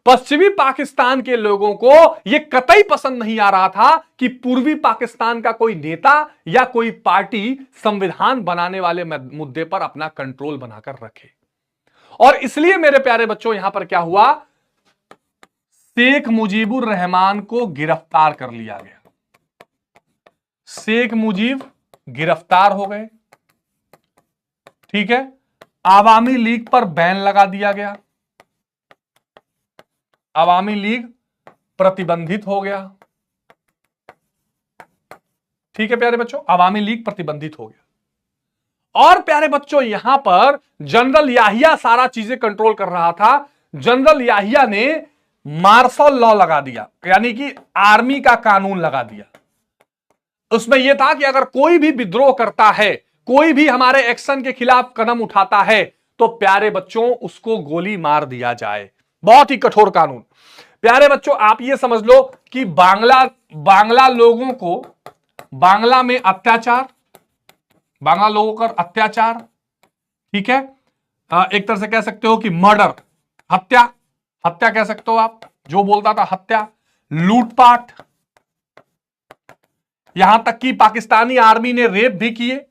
पश्चिमी पाकिस्तान के लोगों को यह कतई पसंद नहीं आ रहा था कि पूर्वी पाकिस्तान का कोई नेता या कोई पार्टी संविधान बनाने वाले मुद्दे पर अपना कंट्रोल बनाकर रखे। और इसलिए मेरे प्यारे बच्चों यहां पर क्या हुआ, शेख मुजीबुर रहमान को गिरफ्तार कर लिया गया। शेख मुजीब गिरफ्तार हो गए। ठीक है, आवामी लीग पर बैन लगा दिया गया, आवामी लीग प्रतिबंधित हो गया। ठीक है प्यारे बच्चों, आवामी लीग प्रतिबंधित हो गया। और प्यारे बच्चों यहां पर जनरल याहिया सारा चीजें कंट्रोल कर रहा था। जनरल याहिया ने मार्शल लॉ लगा दिया, यानी कि आर्मी का कानून लगा दिया। उसमें यह था कि अगर कोई भी विद्रोह करता है, कोई भी हमारे एक्शन के खिलाफ कदम उठाता है, तो प्यारे बच्चों उसको गोली मार दिया जाए। बहुत ही कठोर कानून। प्यारे बच्चों आप ये समझ लो कि बांग्ला लोगों को, बांग्ला में अत्याचार, बांग्ला लोगों का अत्याचार, ठीक है, एक तरह से कह सकते हो कि मर्डर, हत्या, हत्या कह सकते हो आप, जो बोलता था हत्या, लूटपाट, यहां तक कि पाकिस्तानी आर्मी ने रेप भी किए,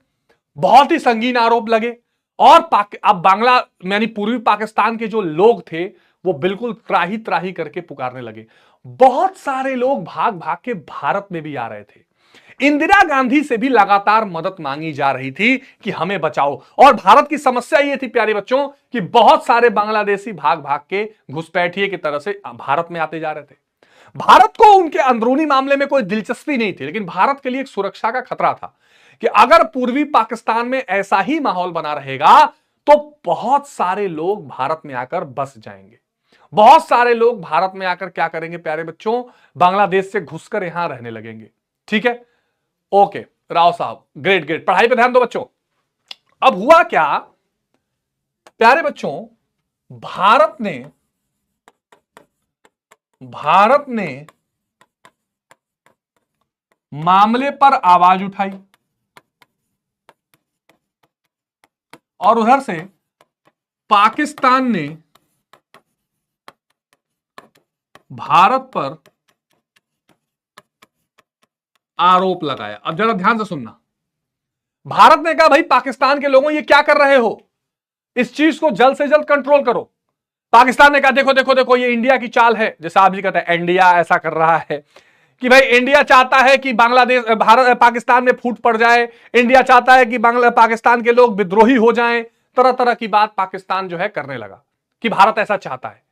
बहुत ही संगीन आरोप लगे। और अब बांग्ला यानी पूर्वी पाकिस्तान के जो लोग थे वो बिल्कुल त्राही त्राही करके पुकारने लगे। बहुत सारे लोग भाग भाग के भारत में भी आ रहे थे। इंदिरा गांधी से भी लगातार मदद मांगी जा रही थी कि हमें बचाओ। और भारत की समस्या यह थी प्यारे बच्चों कि बहुत सारे बांग्लादेशी भाग भाग के घुसपैठिए की तरह से भारत में आते जा रहे थे। भारत को उनके अंदरूनी मामले में कोई दिलचस्पी नहीं थी, लेकिन भारत के लिए एक सुरक्षा का खतरा था कि अगर पूर्वी पाकिस्तान में ऐसा ही माहौल बना रहेगा तो बहुत सारे लोग भारत में आकर बस जाएंगे। बहुत सारे लोग भारत में आकर क्या करेंगे प्यारे बच्चों, बांग्लादेश से घुसकर यहां रहने लगेंगे। ठीक है, ओके राव साहब, ग्रेट ग्रेट, पढ़ाई पे ध्यान दो बच्चों। अब हुआ क्या प्यारे बच्चों, भारत ने मामले पर आवाज उठाई और उधर से पाकिस्तान ने भारत पर आरोप लगाया। अब जरा ध्यान से सुनना, भारत ने कहा भाई पाकिस्तान के लोगों ये क्या कर रहे हो, इस चीज को जल्द से जल्द कंट्रोल करो। पाकिस्तान ने कहा देखो देखो देखो ये इंडिया की चाल है, जैसा आप जी कहते हैं इंडिया ऐसा कर रहा है कि भाई इंडिया चाहता है कि बांग्लादेश भारत पाकिस्तान में फूट पड़ जाए, इंडिया चाहता है कि पाकिस्तान के लोग विद्रोही हो जाएं, तरह तरह की बात पाकिस्तान जो है करने लगा कि भारत ऐसा चाहता है।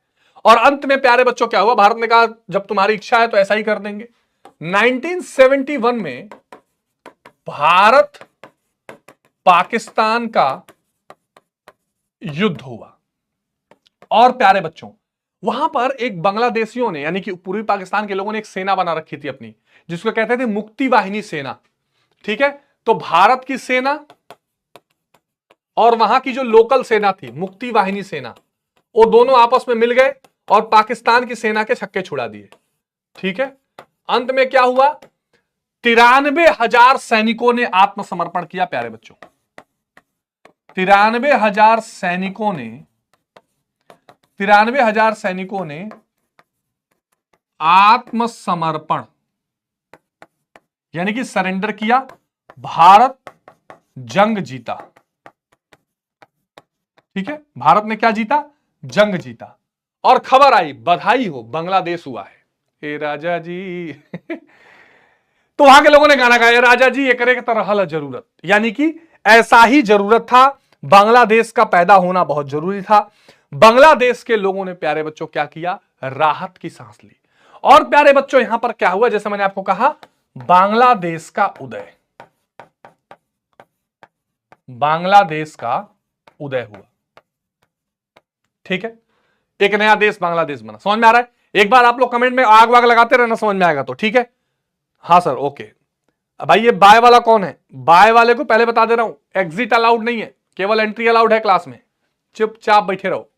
और अंत में प्यारे बच्चों क्या हुआ, भारत ने कहा जब तुम्हारी इच्छा है तो ऐसा ही कर देंगे। 1971 में भारत पाकिस्तान का युद्ध हुआ और प्यारे बच्चों वहां पर एक बांग्लादेशियों ने यानी कि पूर्वी पाकिस्तान के लोगों ने एक सेना बना रखी थी अपनी, जिसको कहते थे मुक्ति वाहिनी सेना। ठीक है, तो भारत की सेना और वहां की जो लोकल सेना थी मुक्ति वाहिनी सेना, वो दोनों आपस में मिल गए और पाकिस्तान की सेना के छक्के छुड़ा दिए। ठीक है, अंत में क्या हुआ, 93,000 सैनिकों ने आत्मसमर्पण किया प्यारे बच्चों। 93,000 सैनिकों ने आत्मसमर्पण यानी कि सरेंडर किया, भारत जंग जीता। ठीक है, भारत ने क्या जीता, जंग जीता। और खबर आई बधाई हो बांग्लादेश हुआ है, हे राजा जी तो वहां के लोगों ने गाना गाया, राजा जी ये करे तरह हल जरूरत, यानी कि ऐसा ही जरूरत था, बांग्लादेश का पैदा होना बहुत जरूरी था। बांग्लादेश के लोगों ने प्यारे बच्चों क्या किया, राहत की सांस ली। और प्यारे बच्चों यहां पर क्या हुआ, जैसे मैंने आपको कहा बांग्लादेश का उदय, बांग्लादेश का उदय हुआ। ठीक है, एक नया देश बांग्लादेश बना। समझ में आ रहा है? एक बार आप लोग कमेंट में आग वाग लगाते रहना, समझ में आएगा तो। ठीक है, हाँ सर ओके। भाई ये बाय वाला कौन है, बाय वाले को पहले बता दे रहा हूं, एग्जिट अलाउड नहीं है, केवल एंट्री अलाउड है क्लास में, चुपचाप बैठे रहो।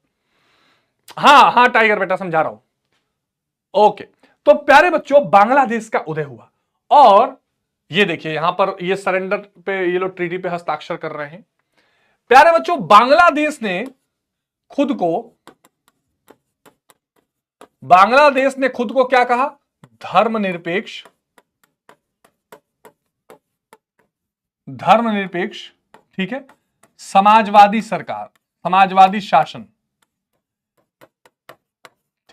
हाँ हाँ टाइगर बेटा समझा रहा हूं। ओके, तो प्यारे बच्चों बांग्लादेश का उदय हुआ और ये देखिए यहां पर ये सरेंडर पे ये लोग ट्रीटी पे हस्ताक्षर कर रहे हैं। प्यारे बच्चों बांग्लादेश ने खुद को क्या कहा, धर्मनिरपेक्ष, ठीक है, समाजवादी सरकार, समाजवादी शासन।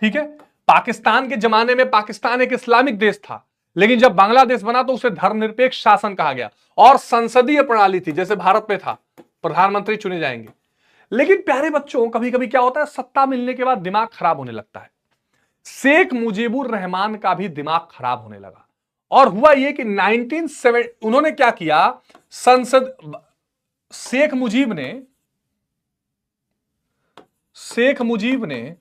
ठीक है, पाकिस्तान के जमाने में पाकिस्तान एक इस्लामिक देश था, लेकिन जब बांग्लादेश बना तो उसे धर्मनिरपेक्ष शासन कहा गया और संसदीय प्रणाली थी, जैसे भारत में था, प्रधानमंत्री चुने जाएंगे। लेकिन प्यारे बच्चों, कभी कभी क्या होता है, सत्ता मिलने के बाद दिमाग खराब होने लगता है। शेख मुजीबुर रहमान का भी दिमाग खराब होने लगा और हुआ यह कि 1970 उन्होंने क्या किया, शेख मुजीब ने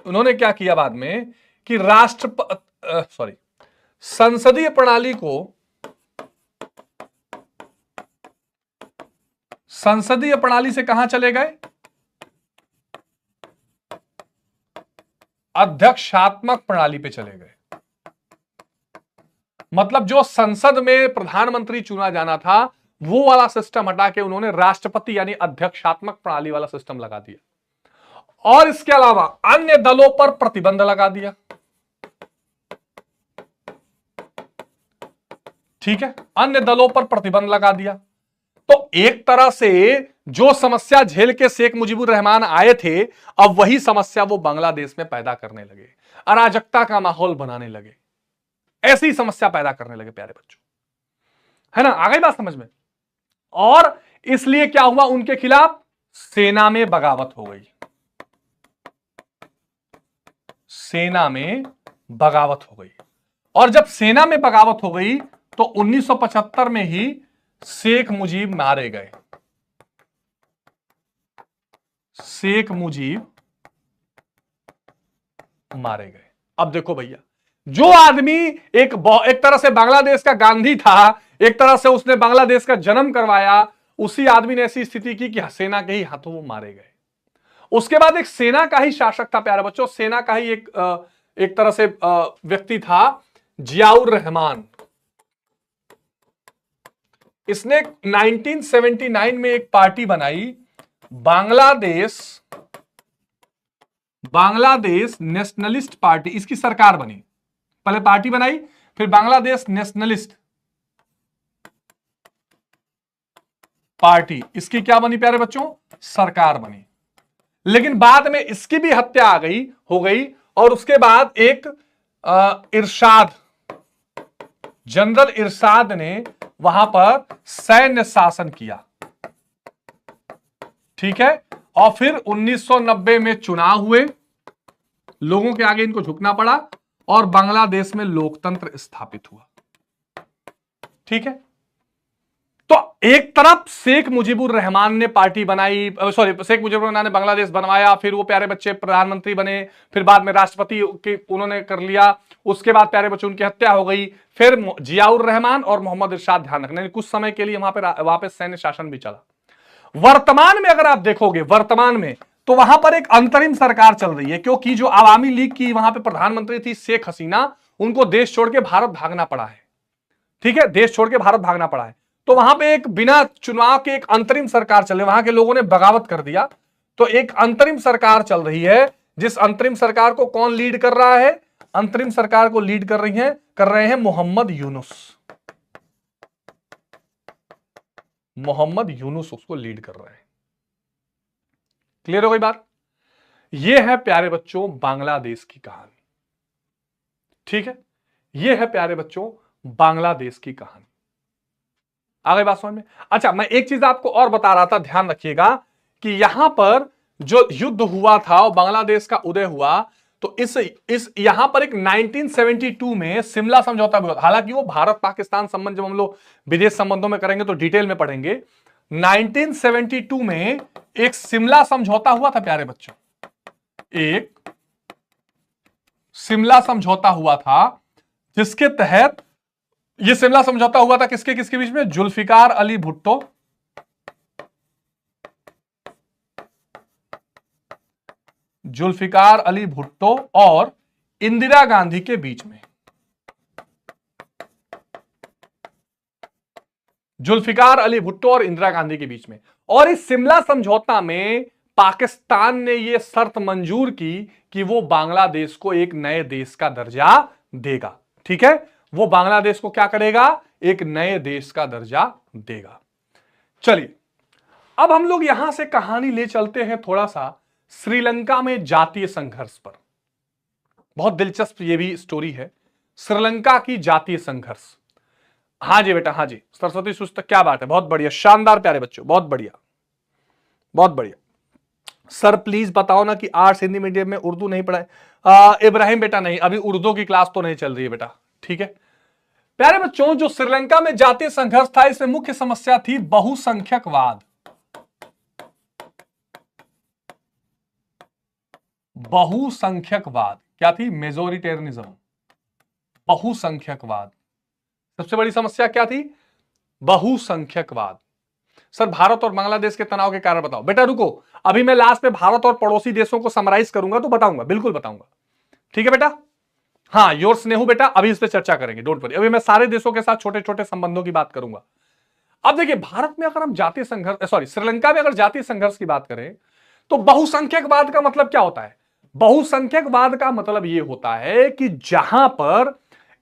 उन्होंने क्या किया बाद में कि संसदीय प्रणाली को संसदीय प्रणाली से कहां चले गए, अध्यक्षात्मक प्रणाली पे चले गए। मतलब जो संसद में प्रधानमंत्री चुना जाना था वो वाला सिस्टम हटा के उन्होंने राष्ट्रपति यानी अध्यक्षात्मक प्रणाली वाला सिस्टम लगा दिया और इसके अलावा अन्य दलों पर प्रतिबंध लगा दिया। ठीक है, अन्य दलों पर प्रतिबंध लगा दिया। तो एक तरह से जो समस्या झेल के शेख मुजीबुर रहमान आए थे, अब वही समस्या वो बांग्लादेश में पैदा करने लगे, अराजकता का माहौल बनाने लगे, ऐसी समस्या पैदा करने लगे प्यारे बच्चों, है ना। आ गई बात समझ में। और इसलिए क्या हुआ, उनके खिलाफ सेना में बगावत हो गई, सेना में बगावत हो गई। और जब सेना में बगावत हो गई तो 1975 में ही शेख मुजीब मारे गए। शेख मुजीब मारे गए। अब देखो भैया, जो आदमी एक तरह से बांग्लादेश का गांधी था, एक तरह से उसने बांग्लादेश का जन्म करवाया, उसी आदमी ने ऐसी स्थिति की कि सेना के ही हाथों वो मारे गए। उसके बाद एक सेना का ही शासक था प्यारे बच्चों, सेना का ही एक तरह से व्यक्ति था, जियाउर रहमान। इसने 1979 में एक पार्टी बनाई, बांग्लादेश नेशनलिस्ट पार्टी, इसकी सरकार बनी। पहले पार्टी बनाई, फिर बांग्लादेश नेशनलिस्ट पार्टी, इसकी क्या बनी प्यारे बच्चों, सरकार बनी। लेकिन बाद में इसकी भी हत्या हो गई और उसके बाद एक जनरल इरशाद ने वहां पर सैन्य शासन किया। ठीक है, और फिर 1990 में चुनाव हुए, लोगों के आगे इनको झुकना पड़ा और बांग्लादेश में लोकतंत्र स्थापित हुआ। ठीक है, तो एक तरफ शेख मुजीबुर रहमान ने पार्टी बनाई, शेख मुजीबुर रहमान ने बांग्लादेश बनवाया, फिर वो प्यारे बच्चे प्रधानमंत्री बने, फिर बाद में राष्ट्रपति उन्होंने कर लिया, उसके बाद प्यारे बच्चे उनकी हत्या हो गई, फिर जियाउर रहमान और मोहम्मद इरशाद, ध्यान रखना, कुछ समय के लिए वहां पे सैन्य शासन भी चला। वर्तमान में अगर आप देखोगे, वर्तमान में तो वहां पर एक अंतरिम सरकार चल रही है, क्योंकि जो आवामी लीग की वहां पे प्रधानमंत्री थी शेख हसीना, उनको देश छोड़ के भारत भागना पड़ा है। ठीक है, देश छोड़ के भारत भागना पड़ा है, तो वहां पे एक बिना चुनाव के एक अंतरिम सरकार चल रही है, वहां के लोगों ने बगावत कर दिया, तो एक अंतरिम सरकार चल रही है, जिस अंतरिम सरकार को कौन लीड कर रहा है, अंतरिम सरकार को लीड कर रहे हैं मोहम्मद यूनुस। मोहम्मद यूनुस उसको लीड कर रहे हैं। क्लियर हो गई बात। यह है प्यारे बच्चों बांग्लादेश की कहानी। ठीक है, यह है प्यारे बच्चों बांग्लादेश की कहानी। आ गई बात समझ में। अच्छा, मैं एक चीज आपको और बता रहा था, ध्यान रखिएगा कि यहां पर जो युद्ध हुआ था और बांग्लादेश का उदय हुआ, तो इस यहां पर एक 1972 में शिमला समझौता भी हुआ। हालांकि वो भारत पाकिस्तान संबंध जब हम लोग विदेश संबंधों में करेंगे तो डिटेल में पढ़ेंगे। 1972 में एक शिमला समझौता हुआ था प्यारे बच्चों, एक शिमला समझौता हुआ था, जिसके तहत यह शिमला समझौता हुआ था किसके किसके बीच में, जुल्फिकार अली भुट्टो और इंदिरा गांधी के बीच में। जुल्फिकार अली भुट्टो और इंदिरा गांधी के बीच में। और इस शिमला समझौता में पाकिस्तान ने यह शर्त मंजूर की कि वो बांग्लादेश को एक नए देश का दर्जा देगा। ठीक है, वो बांग्लादेश को क्या करेगा, एक नए देश का दर्जा देगा। चलिए, अब हम लोग यहां से कहानी ले चलते हैं थोड़ा सा श्रीलंका में जातीय संघर्ष पर। बहुत दिलचस्प ये भी स्टोरी है, श्रीलंका की जातीय संघर्ष। हाँ जी बेटा, हाँ जी सरस्वती सुस्तक, क्या बात है, बहुत बढ़िया, शानदार प्यारे बच्चों, बहुत बढ़िया बहुत बढ़िया। सर प्लीज बताओ ना कि आर्ट्स हिंदी मीडियम में उर्दू नहीं पढ़ाए। इब्राहिम बेटा नहीं, अभी उर्दू की क्लास तो नहीं चल रही है बेटा, ठीक है। प्यारे बच्चों, जो श्रीलंका में जातीय संघर्ष था, इसमें मुख्य समस्या थी बहुसंख्यकवाद। बहुसंख्यकवाद क्या थी? मेजोरिटेरियनिज्म, बहुसंख्यकवाद। सबसे बड़ी समस्या क्या थी? बहुसंख्यकवाद। सर भारत और बांग्लादेश के तनाव के कारण बताओ। बेटा रुको, अभी मैं लास्ट में भारत और पड़ोसी देशों को समराइज करूंगा तो बताऊंगा, बिल्कुल बताऊंगा, ठीक है बेटा। हाँ योर स्नेहू बेटा, अभी इस पे चर्चा करेंगे, डोंट वरी। अभी मैं सारे देशों के साथ छोटे छोटे संबंधों की बात करूंगा। अब देखिए, भारत में अगर हम जातीय संघर्ष, सॉरी श्रीलंका में अगर जातीय संघर्ष की बात करें तो बहुसंख्यकवाद का मतलब क्या होता है? बहुसंख्यकवाद का मतलब यह होता है कि जहां पर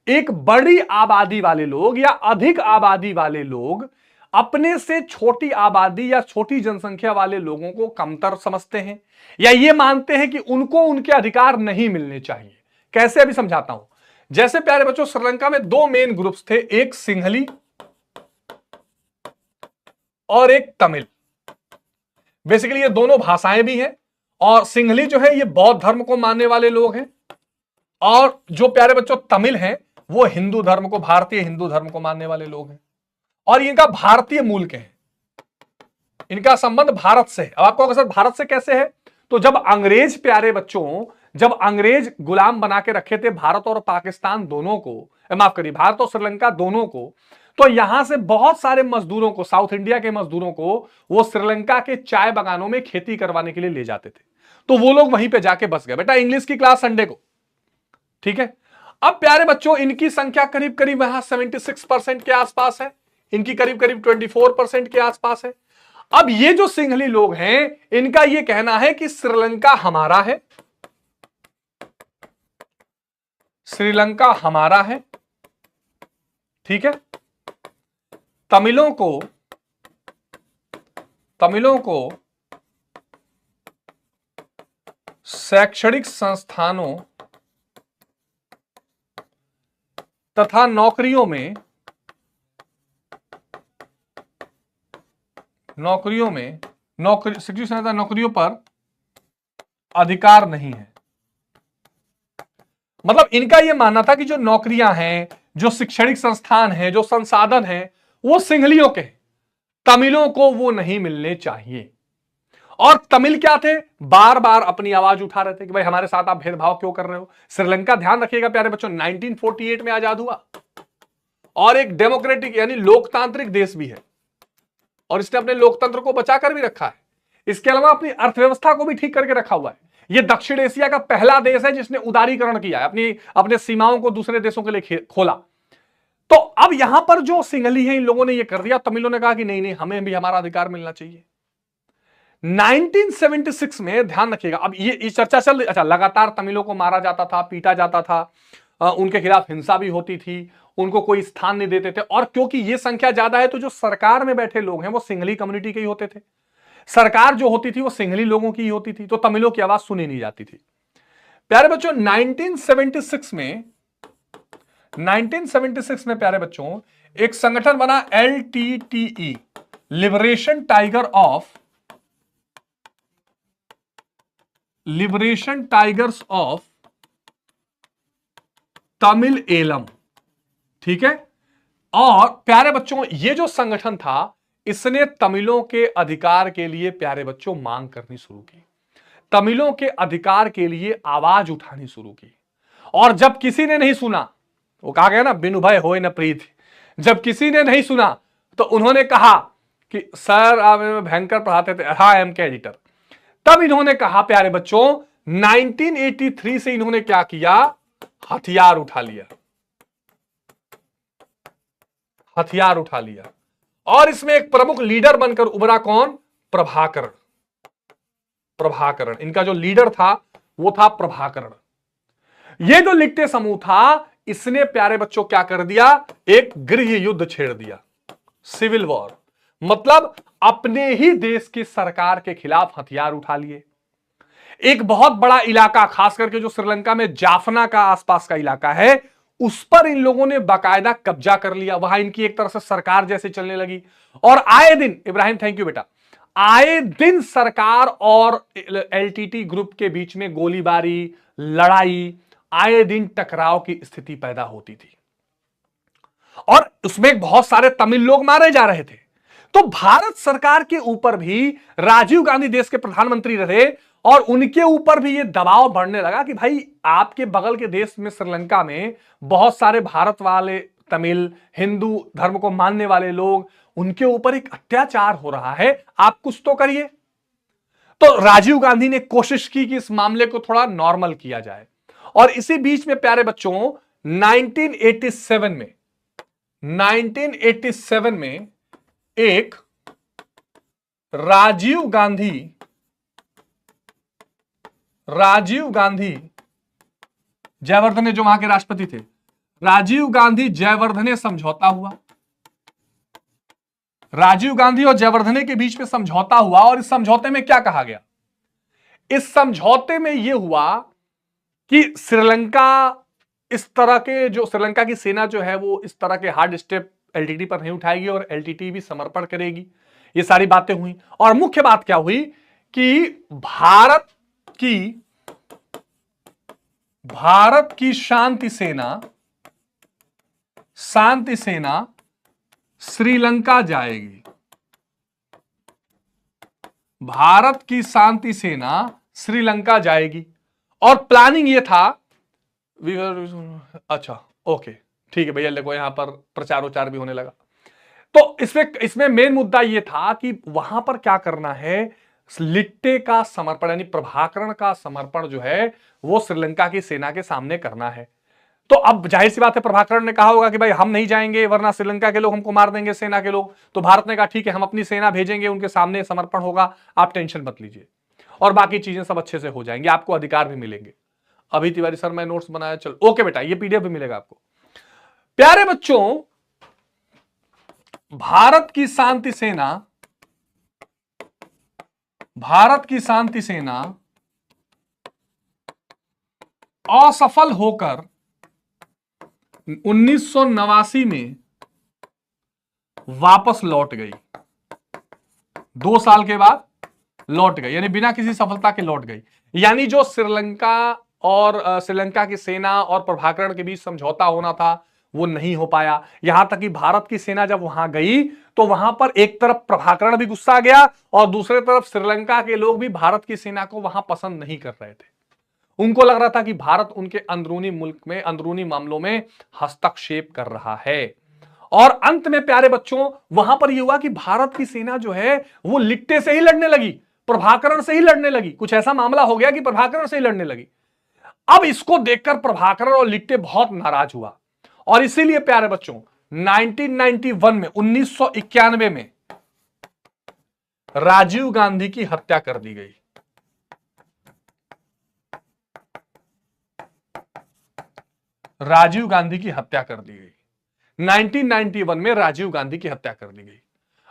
एक बड़ी आबादी वाले लोग या अधिक आबादी वाले लोग अपने से छोटी आबादी या छोटी जनसंख्या वाले लोगों को कमतर समझते हैं, या ये मानते हैं कि उनको उनके अधिकार नहीं मिलने चाहिए। कैसे? अभी समझाता हूं। जैसे प्यारे बच्चों, श्रीलंका में दो मेन ग्रुप्स थे, एक सिंहली और एक तमिल। बेसिकली ये दोनों भाषाएं भी हैं, और सिंहली जो है ये बौद्ध धर्म को मानने वाले लोग हैं, और जो प्यारे बच्चों तमिल हैं वो हिंदू धर्म को, भारतीय हिंदू धर्म को मानने वाले लोग हैं, और इनका भारतीय मूल के हैं, इनका संबंध भारत से है। अब आपको अगर भारत से कैसे है, तो जब अंग्रेज प्यारे बच्चों, जब अंग्रेज गुलाम बना के रखे थे भारत और पाकिस्तान दोनों को, माफ करिए भारत और श्रीलंका दोनों को, तो यहां से बहुत सारे मजदूरों को, साउथ इंडिया के मजदूरों को वो श्रीलंका के चाय बागानों में खेती करवाने के लिए ले जाते थे, तो वो लोग वहीं पे जाके बस गए। बेटा इंग्लिश की क्लास संडे को, ठीक है। अब प्यारे बच्चों, इनकी संख्या करीब करीब वहां 76% के आसपास है, इनकी करीब करीब 24% के आसपास है। अब ये जो सिंहली लोग हैं, इनका ये कहना है कि श्रीलंका हमारा है, श्रीलंका हमारा है, ठीक है। तमिलों को शैक्षणिक संस्थानों तथा नौकरियों पर अधिकार नहीं है। मतलब इनका यह मानना था कि जो नौकरियां हैं, जो शैक्षणिक संस्थान हैं, जो संसाधन हैं, वो सिंहलियों के हैं, तमिलों को वो नहीं मिलने चाहिए। और तमिल क्या थे? बार बार अपनी आवाज उठा रहे थे कि भाई हमारे साथ आप भेदभाव क्यों कर रहे हो। श्रीलंका, ध्यान रखिएगा प्यारे बच्चों, 1948 में आजाद हुआ और एक डेमोक्रेटिक यानी लोकतांत्रिक देश भी है, और इसने अपने लोकतंत्र को बचाकर भी रखा है। इसके अलावा अपनी अर्थव्यवस्था को भी ठीक करके रखा हुआ है। यह दक्षिण एशिया का पहला देश है जिसने उदारीकरण किया है, अपने सीमाओं को दूसरे देशों के लिए खोला। तो अब यहां पर जो सिंहली है, इन लोगों ने यह कर दिया, तमिलों ने कहा कि नहीं नहीं, हमें भी हमारा अधिकार मिलना चाहिए। 1976 में ध्यान रखिएगा, अब ये चर्चा चल रही, अच्छा, लगातार तमिलों को मारा जाता था, पीटा जाता था, उनके खिलाफ हिंसा भी होती थी, उनको कोई स्थान नहीं देते थे, और क्योंकि ये संख्या ज्यादा है तो जो सरकार में बैठे लोग हैं वो सिंहली कम्युनिटी के ही होते थे। सरकार जो होती थी वो सिंहली लोगों की ही होती थी, तो तमिलों की आवाज सुनी नहीं जाती थी। प्यारे बच्चों 1976 में प्यारे बच्चों एक संगठन बना, LTTE, Liberation Tigers of Tamil Eelam, ठीक है। और प्यारे बच्चों ये जो संगठन था, इसने तमिलों के अधिकार के लिए प्यारे बच्चों मांग करनी शुरू की, तमिलों के अधिकार के लिए आवाज उठानी शुरू की। और जब किसी ने नहीं सुना, वो कहा गया ना, बिनु भय होए न प्रीत, जब किसी ने नहीं सुना तो उन्होंने कहा कि सर आप भयंकर पढ़ाते थे, हाँ एम के एडिटर। तब इन्होंने कहा प्यारे बच्चों 1983 से इन्होंने क्या किया, हथियार उठा लिया, हथियार उठा लिया। और इसमें एक प्रमुख लीडर बनकर उभरा कौन? प्रभाकरण। प्रभाकरण इनका जो लीडर था वो था प्रभाकरण। ये जो लिट्टे समूह था, इसने प्यारे बच्चों क्या कर दिया, एक गृह युद्ध छेड़ दिया, सिविल वॉर। मतलब अपने ही देश की सरकार के खिलाफ हथियार उठा लिए। एक बहुत बड़ा इलाका, खास करके जो श्रीलंका में जाफना का आसपास का इलाका है, उस पर इन लोगों ने बाकायदा कब्जा कर लिया। वहां इनकी एक तरह से सरकार जैसे चलने लगी। और आए दिन, इब्राहिम थैंक यू बेटा, आए दिन सरकार और एलटीटी ग्रुप के बीच में गोलीबारी, लड़ाई, आए दिन टकराव की स्थिति पैदा होती थी और उसमें बहुत सारे तमिल लोग मारे जा रहे थे। तो भारत सरकार के ऊपर भी, राजीव गांधी देश के प्रधानमंत्री रहे और उनके ऊपर भी यह दबाव बढ़ने लगा कि भाई आपके बगल के देश में श्रीलंका में बहुत सारे भारत वाले तमिल, हिंदू धर्म को मानने वाले लोग, उनके ऊपर एक अत्याचार हो रहा है, आप कुछ तो करिए। तो राजीव गांधी ने कोशिश की कि इस मामले को थोड़ा नॉर्मल किया जाए। और इसी बीच में प्यारे बच्चों 1987 में एक राजीव गांधी जयवर्धने, जो वहां के राष्ट्रपति थे, राजीव गांधी जयवर्धने समझौता हुआ। राजीव गांधी और जयवर्धने के बीच में समझौता हुआ और इस समझौते में क्या कहा गया? इस समझौते में यह हुआ कि श्रीलंका इस तरह के, जो श्रीलंका की सेना जो है वो इस तरह के हार्ड स्टेप एलटीटी पर नहीं उठाएगी और एलटीटी भी समर्पण करेगी। ये सारी बातें हुई और मुख्य बात क्या हुई कि भारत की शांति सेना श्रीलंका जाएगी। भारत की शांति सेना श्रीलंका जाएगी और प्लानिंग ये था, अच्छा ओके ठीक है भैया, देखो यहां पर प्रचार उचार भी होने लगा। तो इसमें मेन मुद्दा यह था कि वहां पर क्या करना है, लिट्टे का समर्पण यानी प्रभाकरण का समर्पण जो है वो श्रीलंका की सेना के सामने करना है। तो अब जाहिर सी बात है प्रभाकरण ने कहा होगा कि भाई हम नहीं जाएंगे वरना श्रीलंका के लोग हमको मार देंगे, सेना के लोग। तो भारत ने कहा ठीक है हम अपनी सेना भेजेंगे, उनके सामने समर्पण होगा, आप टेंशन मत लीजिए और बाकी चीजें सब अच्छे से हो जाएंगी, आपको अधिकार भी मिलेंगे। अभी तिवारी सर मैं नोट्स बनाया, चलो ओके बेटा, ये पीडीएफ भी मिलेगा आपको। प्यारे बच्चों, भारत की शांति सेना असफल होकर 1989 में वापस लौट गई। 2 साल के बाद लौट गई, यानी बिना किसी सफलता के लौट गई। यानी जो श्रीलंका की सेना और प्रभाकरण के बीच समझौता होना था वो नहीं हो पाया। यहां तक कि भारत की सेना जब वहां गई तो वहां पर एक तरफ प्रभाकरण भी गुस्सा गया और दूसरे तरफ श्रीलंका के लोग भी भारत की सेना को वहां पसंद नहीं कर रहे थे। उनको लग रहा था कि भारत उनके अंदरूनी मामलों में हस्तक्षेप कर रहा है। और अंत में प्यारे बच्चों वहां पर यह हुआ कि भारत की सेना जो है वो लिट्टे से ही लड़ने लगी, प्रभाकरण से ही लड़ने लगी। कुछ ऐसा मामला हो गया कि प्रभाकरण से ही लड़ने लगी। अब इसको देखकर प्रभाकरण और लिट्टे बहुत नाराज हुआ और इसीलिए प्यारे बच्चों 1991 में राजीव गांधी की हत्या कर दी गई। राजीव गांधी की हत्या कर दी गई 1991 में राजीव गांधी की हत्या कर दी गई।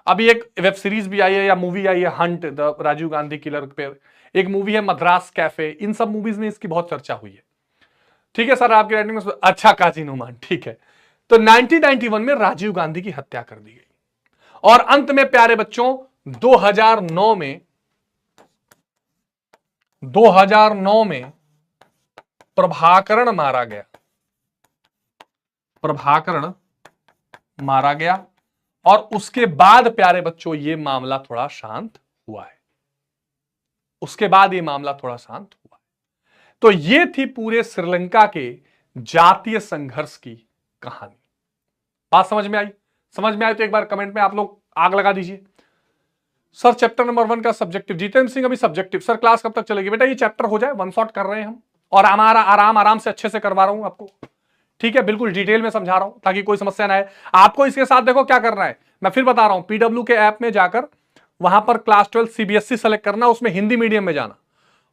अभी एक वेब सीरीज भी आई है या मूवी आई है, Hunt the Rajiv Gandhi killer पे एक मूवी है, मद्रास कैफे, इन सब मूवीज में इसकी बहुत चर्चा हुई है। ठीक है सर, आपकी राइटिंग में अच्छा काजी नुमान, ठीक है। तो 1991 में राजीव गांधी की हत्या कर दी गई और अंत में प्यारे बच्चों 2009 में प्रभाकरण मारा गया और उसके बाद प्यारे बच्चों ये मामला थोड़ा शांत हुआ है। तो ये थी पूरे श्रीलंका के जातीय संघर्ष की कहानी। बात समझ में आई? तो एक बार कमेंट में आप लोग आग लगा दीजिए। सर चैप्टर नंबर 1 का सब्जेक्टिव, जितेंद्र सिंह अभी सब्जेक्टिव, सर क्लास कब तक चलेगी? बेटा ये चैप्टर हो जाए, 1 शॉट कर रहे हैं हम और हमारा आराम से अच्छे से करवा रहा हूं आपको, ठीक है, बिल्कुल डिटेल में समझा रहा हूं ताकि कोई समस्या ना आए आपको। इसके साथ देखो क्या करना है, मैं फिर बता रहा हूं, पीडब्ल्यू के ऐप में जाकर वहां पर क्लास 12 सीबीएसई सेलेक्ट करना, उसमें हिंदी मीडियम में जाना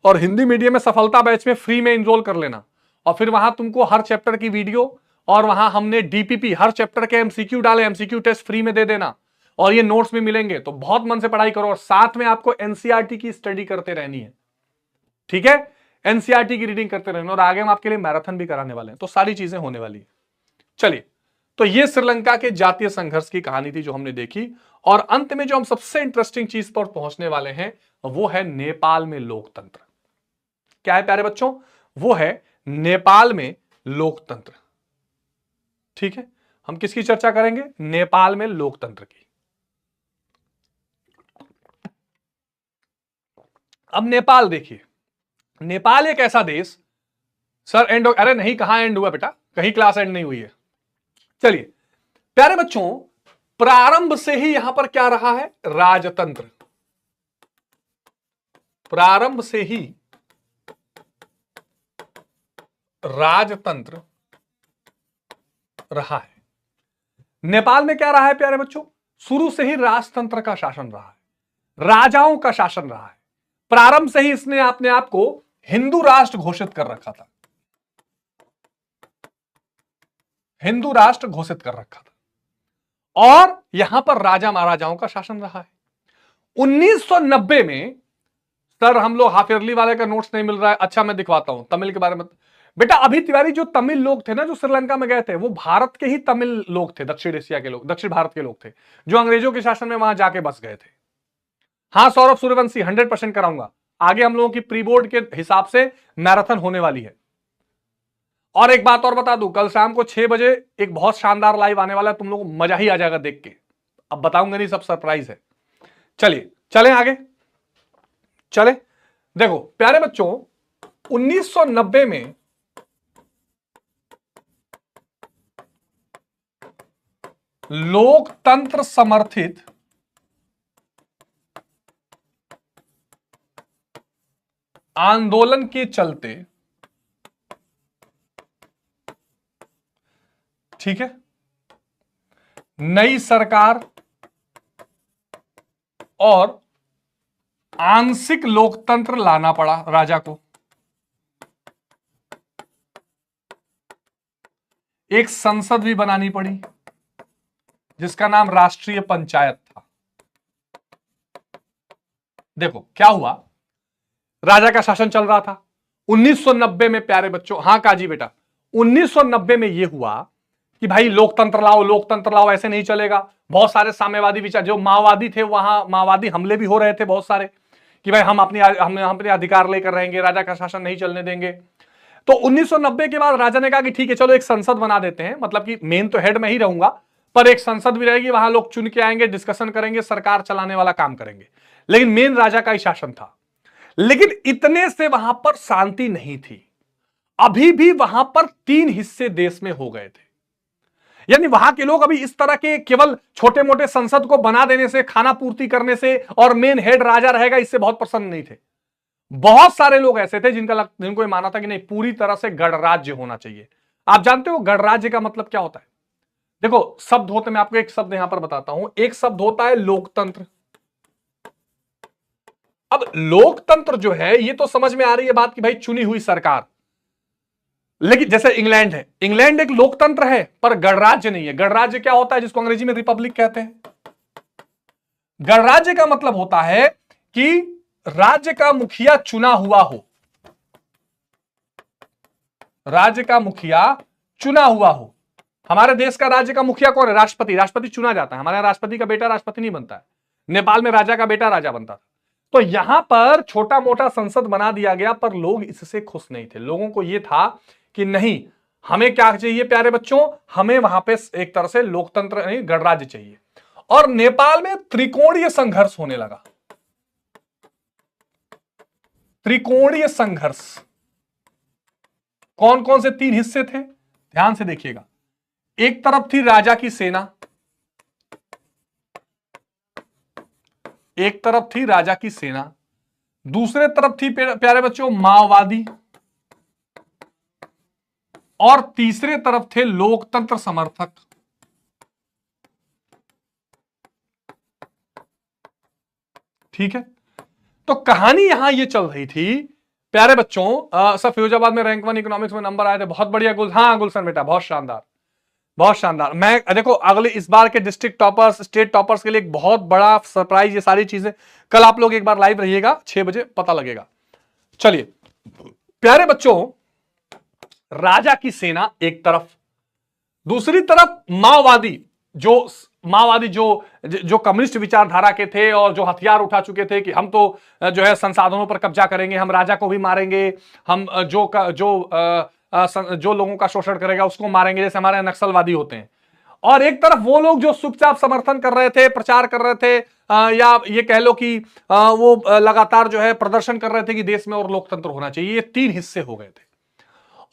और हिंदी मीडियम में सफलता बैच में फ्री में इनरोल कर लेना और फिर वहां तुमको हर चैप्टर की वीडियो और वहां हमने डीपीपी हर चैप्टर के एमसीक्यू डाले, एमसीक्यू टेस्ट फ्री में दे देना और ये नोट्स भी मिलेंगे। तो बहुत मन से पढ़ाई करो और साथ में आपको एनसीईआरटी की स्टडी करते रहनी है। ठीक है, एनसीईआरटी की रीडिंग करते रहना, और आगे हम आपके लिए मैराथन भी कराने वाले हैं, तो सारी चीजें होने वाली है। चलिए, तो ये श्रीलंका के जातीय संघर्ष की कहानी थी जो हमने देखी, और अंत में जो हम सबसे इंटरेस्टिंग चीज पर पहुंचने वाले हैं वो है नेपाल में लोकतंत्र। क्या है प्यारे बच्चों? वो है नेपाल में लोकतंत्र। ठीक है, हम किसकी चर्चा करेंगे? नेपाल में लोकतंत्र की। अब नेपाल देखिए, नेपाल एक ऐसा देश, सर एंड, अरे नहीं, कहां एंड हुआ बेटा, कहीं क्लास एंड नहीं हुई है। चलिए प्यारे बच्चों, प्रारंभ से ही यहां पर क्या रहा है? राजतंत्र। प्रारंभ से ही राजतंत्र रहा है। नेपाल में क्या रहा है प्यारे बच्चों? शुरू से ही राजतंत्र का शासन रहा है, राजाओं का शासन रहा है। प्रारंभ से ही इसने अपने आप को हिंदू राष्ट्र घोषित कर रखा था, हिंदू राष्ट्र घोषित कर रखा था, और यहां पर राजा महाराजाओं का शासन रहा है। 1990 में, सर हम लोग हाफ ईयरली वाले का नोट्स नहीं मिल रहा है, अच्छा मैं दिखवाता हूं तमिल के बारे में। बेटा अभी तिवारी, जो तमिल लोग थे ना जो श्रीलंका में गए थे, वो भारत के ही तमिल लोग थे, दक्षिण एशिया के लोग, दक्षिण भारत के लोग थे, जो अंग्रेजों के शासन में वहां जाके बस गए थे। हाँ सौरभ सूर्यवंशी, 100% कराऊंगा। आगे हम लोगों की प्री बोर्ड के हिसाब से मैराथन होने वाली है। और एक बात और बता दूं, कल शाम को 6 बजे एक बहुत शानदार लाइव आने वाला है, तुम लोग को मजा ही आ जाएगा देख के। अब बताऊंगा नहीं, सब सरप्राइज है। चलिए चलें आगे, चले। देखो प्यारे बच्चों, 1990 में लोकतंत्र समर्थित आंदोलन के चलते, ठीक है, नई सरकार और आंशिक लोकतंत्र लाना पड़ा राजा को। एक संसद भी बनानी पड़ी जिसका नाम राष्ट्रीय पंचायत था। देखो क्या हुआ, राजा का शासन चल रहा था 1990 में प्यारे बच्चों। हाँ काजी बेटा, 1990 में यह हुआ कि भाई लोकतंत्र लाओ, लोकतंत्र लाओ, ऐसे नहीं चलेगा। बहुत सारे साम्यवादी विचार, जो माओवादी थे, वहां माओवादी हमले भी हो रहे थे बहुत सारे, कि भाई हम अपने अधिकार लेकर रहेंगे, राजा का शासन नहीं चलने देंगे। तो 1990 के बाद राजा ने कहा कि ठीक है चलो एक संसद बना देते हैं, मतलब कि मेन तो हेड में ही रहूंगा, पर एक संसद भी रहेगी, वहां लोग चुन के आएंगे, डिस्कशन करेंगे, सरकार चलाने वाला काम करेंगे। लेकिन मेन राजा का ही शासन था। लेकिन इतने से वहां पर शांति नहीं थी, अभी भी वहां पर 3 हिस्से देश में हो गए थे। यानी वहां के लोग अभी इस तरह के केवल छोटे मोटे संसद को बना देने से, खाना पूर्ति करने से और मेन हेड राजा रहेगा, इससे बहुत प्रसन्न नहीं थे। बहुत सारे लोग ऐसे थे जिनको ये माना था कि नहीं, पूरी तरह से गणराज्य होना चाहिए। आप जानते हो गणराज्य का मतलब क्या होता है? देखो शब्द होते, मैं आपको एक शब्द यहां पर बताता हूं। एक शब्द होता है लोकतंत्र। अब लोकतंत्र जो है, ये तो समझ में आ रही है बात कि भाई चुनी हुई सरकार, लेकिन जैसे इंग्लैंड है, इंग्लैंड एक लोकतंत्र है पर गणराज्य नहीं है। गणराज्य क्या होता है, जिसको अंग्रेजी में रिपब्लिक कहते हैं। गणराज्य का मतलब होता है कि राज्य का मुखिया चुना हुआ हो, राज्य का मुखिया चुना हुआ हो। हमारे देश का राज्य का मुखिया कौन है? राष्ट्रपति। राष्ट्रपति चुना जाता है, हमारे राष्ट्रपति का बेटा राष्ट्रपति नहीं बनता है। नेपाल में राजा का बेटा राजा बनता था। तो यहां पर छोटा मोटा संसद बना दिया गया, पर लोग इससे खुश नहीं थे। लोगों को यह था कि नहीं, हमें क्या चाहिए प्यारे बच्चों, हमें वहां पे एक तरह से लोकतंत्र नहीं, गणराज्य चाहिए। और नेपाल में त्रिकोणीय संघर्ष होने लगा। त्रिकोणीय संघर्ष, कौन कौन से 3 हिस्से थे, ध्यान से देखिएगा। एक तरफ थी राजा की सेना, एक तरफ थी राजा की सेना, दूसरे तरफ थी प्यारे बच्चों माओवादी, और तीसरे तरफ थे लोकतंत्र समर्थक। ठीक है, तो कहानी यहां ये चल रही थी प्यारे बच्चों। सर फिरोजाबाद में रैंक 1 इकोनॉमिक्स में नंबर आए थे, बहुत बढ़िया हाँ गुलशन बेटा, बहुत शानदार, बहुत शानदार। मैं देखो अगले इस बार के डिस्ट्रिक्ट टॉपर्स, स्टेट टॉपर्स के लिए एक बहुत बड़ा सरप्राइज, ये सारी चीजें कल आप लोग एक बार लाइव रहिएगा 6 बजे, पता लगेगा। चलिए प्यारे बच्चों, राजा की सेना एक तरफ, दूसरी तरफ माओवादी जो कम्युनिस्ट विचारधारा के थे और जो हथियार उठा चुके थे कि हम तो जो है संसाधनों पर कब्जा करेंगे, हम राजा को भी मारेंगे, हम जो लोगों का शोषण करेगा उसको मारेंगे, जैसे हमारे नक्सलवादी होते हैं। और एक तरफ वो लोग जो चुपचाप समर्थन कर रहे थे, प्रचार कर रहे थे, या ये कह लो कि वो लगातार जो है प्रदर्शन कर रहे थे कि देश में और लोकतंत्र होना चाहिए। ये तीन हिस्से हो गए थे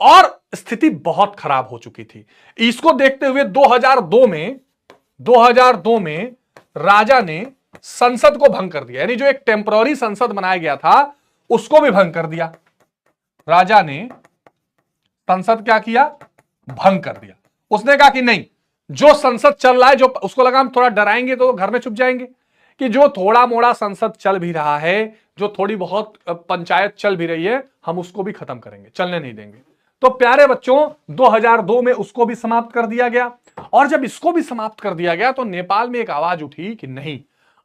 और स्थिति बहुत खराब हो चुकी थी। इसको देखते हुए 2002 में राजा ने संसद को भंग कर दिया, यानी जो एक टेम्पररी संसद बनाया गया था उसको भी भंग कर दिया। राजा ने संसद क्या किया? भंग कर दिया। उसने कहा कि नहीं, जो संसद चल रहा है, जो उसको लगा हम थोड़ा डराएंगे तो घर में छुप जाएंगे, कि जो थोड़ा मोड़ा संसद चल भी रहा है, जो थोड़ी बहुत पंचायत चल भी रही है, हम उसको भी खत्म करेंगे, चलने नहीं देंगे। तो प्यारे बच्चों 2002 में उसको भी समाप्त कर दिया गया। और जब इसको भी समाप्त कर दिया गया तो नेपाल में एक आवाज उठी कि नहीं,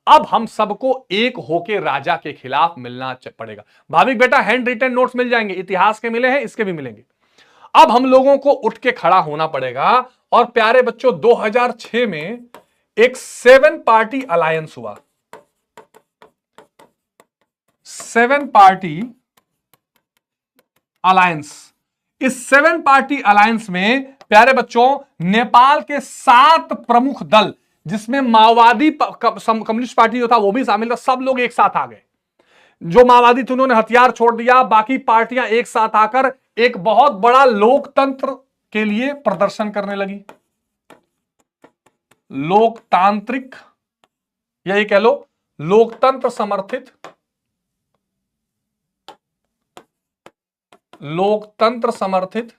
अब हम सबको एक होके राजा के खिलाफ मिलना पड़ेगा। भाविक बेटा, हैंड रिटन नोट्स मिल जाएंगे, इतिहास के मिले हैं, इसके भी मिलेंगे। अब हम लोगों को उठ के खड़ा होना पड़ेगा। और प्यारे बच्चों 2006 में एक 7 पार्टी अलायंस हुआ। 7 पार्टी अलायंस। इस 7 पार्टी अलायंस में प्यारे बच्चों नेपाल के 7 प्रमुख दल, जिसमें माओवादी कम्युनिस्ट पार्टी जो था वो भी शामिल था, सब लोग एक साथ आ गए। जो माओवादी थे उन्होंने हथियार छोड़ दिया, बाकी पार्टियां एक साथ आकर एक बहुत बड़ा लोकतंत्र के लिए प्रदर्शन करने लगी। लोकतांत्रिक, यही कह लो लोकतंत्र समर्थित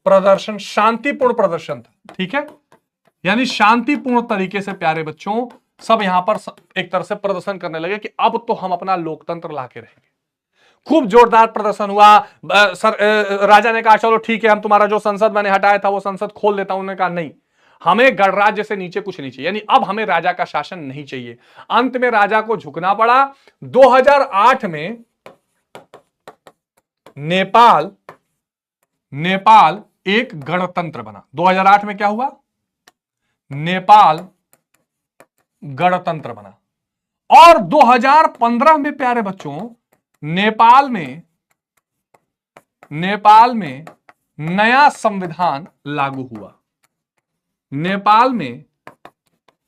प्रदर्शन, शांतिपूर्ण प्रदर्शन था। ठीक है, यानी शांतिपूर्ण तरीके से प्यारे बच्चों सब यहां पर एक तरह से प्रदर्शन करने लगे कि अब तो हम अपना लोकतंत्र लाके रहेंगे। खूब जोरदार प्रदर्शन हुआ। राजा ने कहा चलो ठीक है, हम तुम्हारा जो संसद मैंने हटाया था वो संसद खोल देता हूं। उन्होंने कहा नहीं, हमें गणराज्य से नीचे कुछ नहीं चाहिए, यानी अब हमें राजा का शासन नहीं चाहिए। अंत में राजा को झुकना पड़ा। 2008 में नेपाल एक गणतंत्र बना। 2008 में क्या हुआ? नेपाल गणतंत्र बना। और 2015 में प्यारे बच्चों नेपाल में नया संविधान लागू हुआ। नेपाल में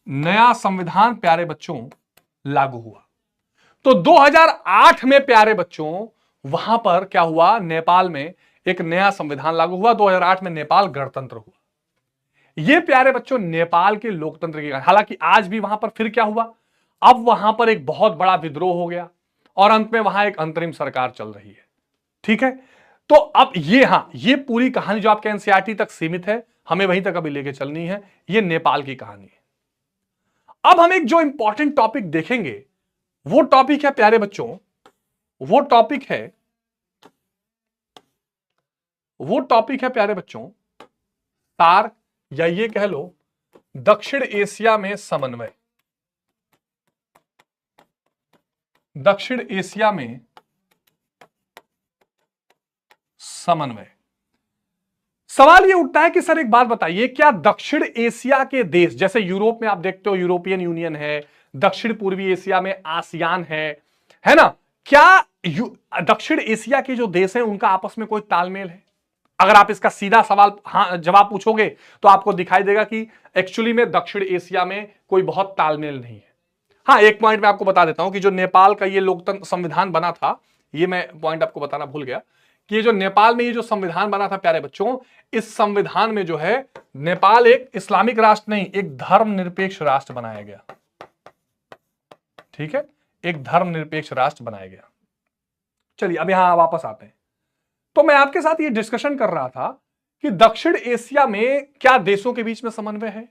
नया संविधान प्यारे बच्चों लागू हुआ। तो 2008 में प्यारे बच्चों वहां पर क्या हुआ? नेपाल में एक नया संविधान लागू हुआ। 2008 में नेपाल गणतंत्र हुआ। ये प्यारे बच्चों नेपाल के लोकतंत्र की। हालांकि आज भी वहां पर फिर क्या हुआ? अब वहां पर एक बहुत बड़ा विद्रोह हो गया और अंत में वहां एक अंतरिम सरकार चल रही है। ठीक है, तो अब ये पूरी कहानी जो आपके एनसीईआरटी तक सीमित है, हमें वहीं तक अभी लेके चलनी है। ये नेपाल की कहानी है। अब हम एक जो इंपॉर्टेंट टॉपिक देखेंगे वो टॉपिक है प्यारे बच्चों, वो टॉपिक है प्यारे बच्चों सार्क, या ये कह लो दक्षिण एशिया में समन्वय। दक्षिण एशिया में समन्वय। सवाल ये उठता है कि सर एक बात बताइए, क्या दक्षिण एशिया के देश, जैसे यूरोप में आप देखते हो यूरोपियन यूनियन है, दक्षिण पूर्वी एशिया में आसियान है ना, क्या दक्षिण एशिया के जो देश हैं उनका आपस में कोई तालमेल है? अगर आप इसका सीधा सवाल जवाब पूछोगे तो आपको दिखाई देगा कि एक्चुअली में दक्षिण एशिया में कोई बहुत तालमेल नहीं है। हाँ, एक पॉइंट मैं आपको बता देता हूं कि जो नेपाल का ये लोकतंत्र संविधान बना था, ये मैं पॉइंट आपको बताना भूल गया कि ये जो नेपाल में ये जो संविधान बना था प्यारे बच्चों, इस संविधान में जो है नेपाल एक इस्लामिक राष्ट्र नहीं, एक धर्मनिरपेक्ष राष्ट्र बनाया गया। ठीक है, एक धर्मनिरपेक्ष राष्ट्र बनाया गया। चलिए अब यहां वापस आते हैं। तो मैं आपके साथ ये डिस्कशन कर रहा था कि दक्षिण एशिया में क्या देशों के बीच में समन्वय है।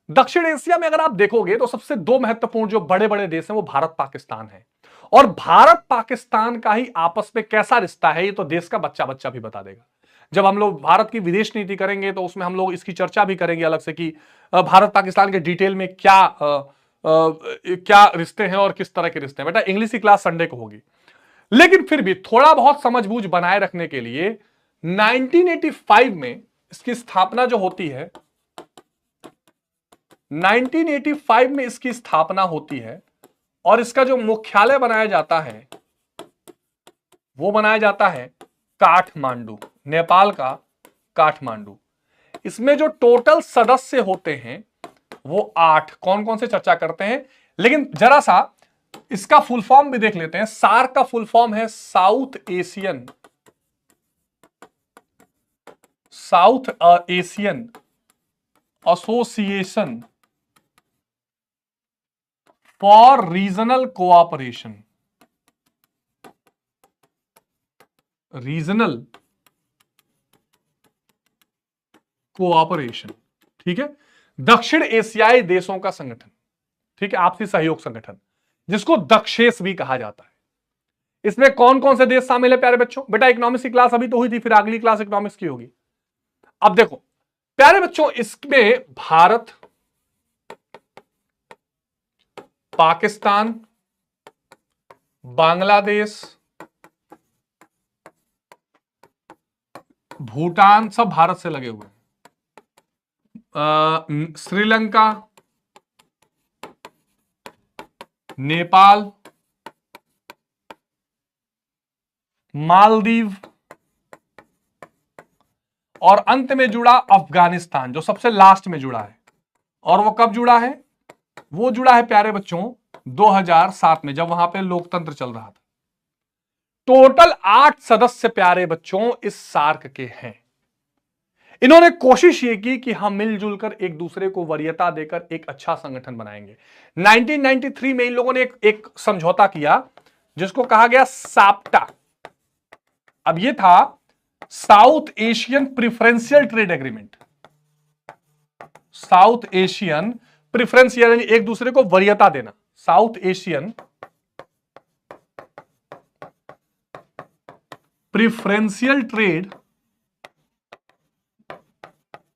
दक्षिण एशिया में अगर आप देखोगे तो सबसे 2 महत्वपूर्ण जो बड़े बड़े देश हैं वो भारत पाकिस्तान है। और भारत पाकिस्तान का ही आपस में कैसा रिश्ता है ये तो देश का बच्चा बच्चा भी बता देगा। जब हम लोग भारत की विदेश नीति करेंगे तो उसमें हम लोग इसकी चर्चा भी करेंगे अलग से कि भारत पाकिस्तान के डिटेल में क्या रिश्ते हैं और किस तरह के रिश्ते हैं। बेटा इंग्लिश की क्लास संडे को होगी। लेकिन फिर भी थोड़ा बहुत समझबूझ बनाए रखने के लिए 1985 में इसकी स्थापना जो होती है, 1985 में इसकी स्थापना होती है और इसका जो मुख्यालय बनाया जाता है वो बनाया जाता है काठमांडू, नेपाल का काठमांडू। इसमें जो टोटल सदस्य होते हैं वो 8। कौन कौन से चर्चा करते हैं, लेकिन जरा सा इसका फुल फॉर्म भी देख लेते हैं। सार्क का फुल फॉर्म है south Asian association for regional cooperation. Regional cooperation, ठीक है, दक्षिण एशियाई देशों का संगठन, ठीक है, आपसी सहयोग संगठन, जिसको दक्षेस भी कहा जाता है। इसमें कौन कौन से देश शामिल है प्यारे बच्चों? बेटा इकोनॉमिक्स की क्लास अभी तो हुई थी, फिर अगली क्लास इकोनॉमिक्स की होगी। अब देखो प्यारे बच्चों, इसमें भारत, पाकिस्तान, बांग्लादेश, भूटान, सब भारत से लगे हुए हैं, श्रीलंका, नेपाल, मालदीव और अंत में जुड़ा अफगानिस्तान, जो सबसे लास्ट में जुड़ा है। और वो कब जुड़ा है? वो जुड़ा है प्यारे बच्चों 2007 में, जब वहां पे लोकतंत्र चल रहा था। टोटल 8 सदस्य प्यारे बच्चों इस सार्क के हैं। इन्होंने कोशिश ये की कि हम मिलजुल कर एक दूसरे को वरीयता देकर एक अच्छा संगठन बनाएंगे। 1993 में इन लोगों ने एक समझौता किया जिसको कहा गया साप्टा। अब ये था south Asian preferential trade agreement. South Asian preference यानी एक दूसरे को वरीयता देना, south Asian preferential trade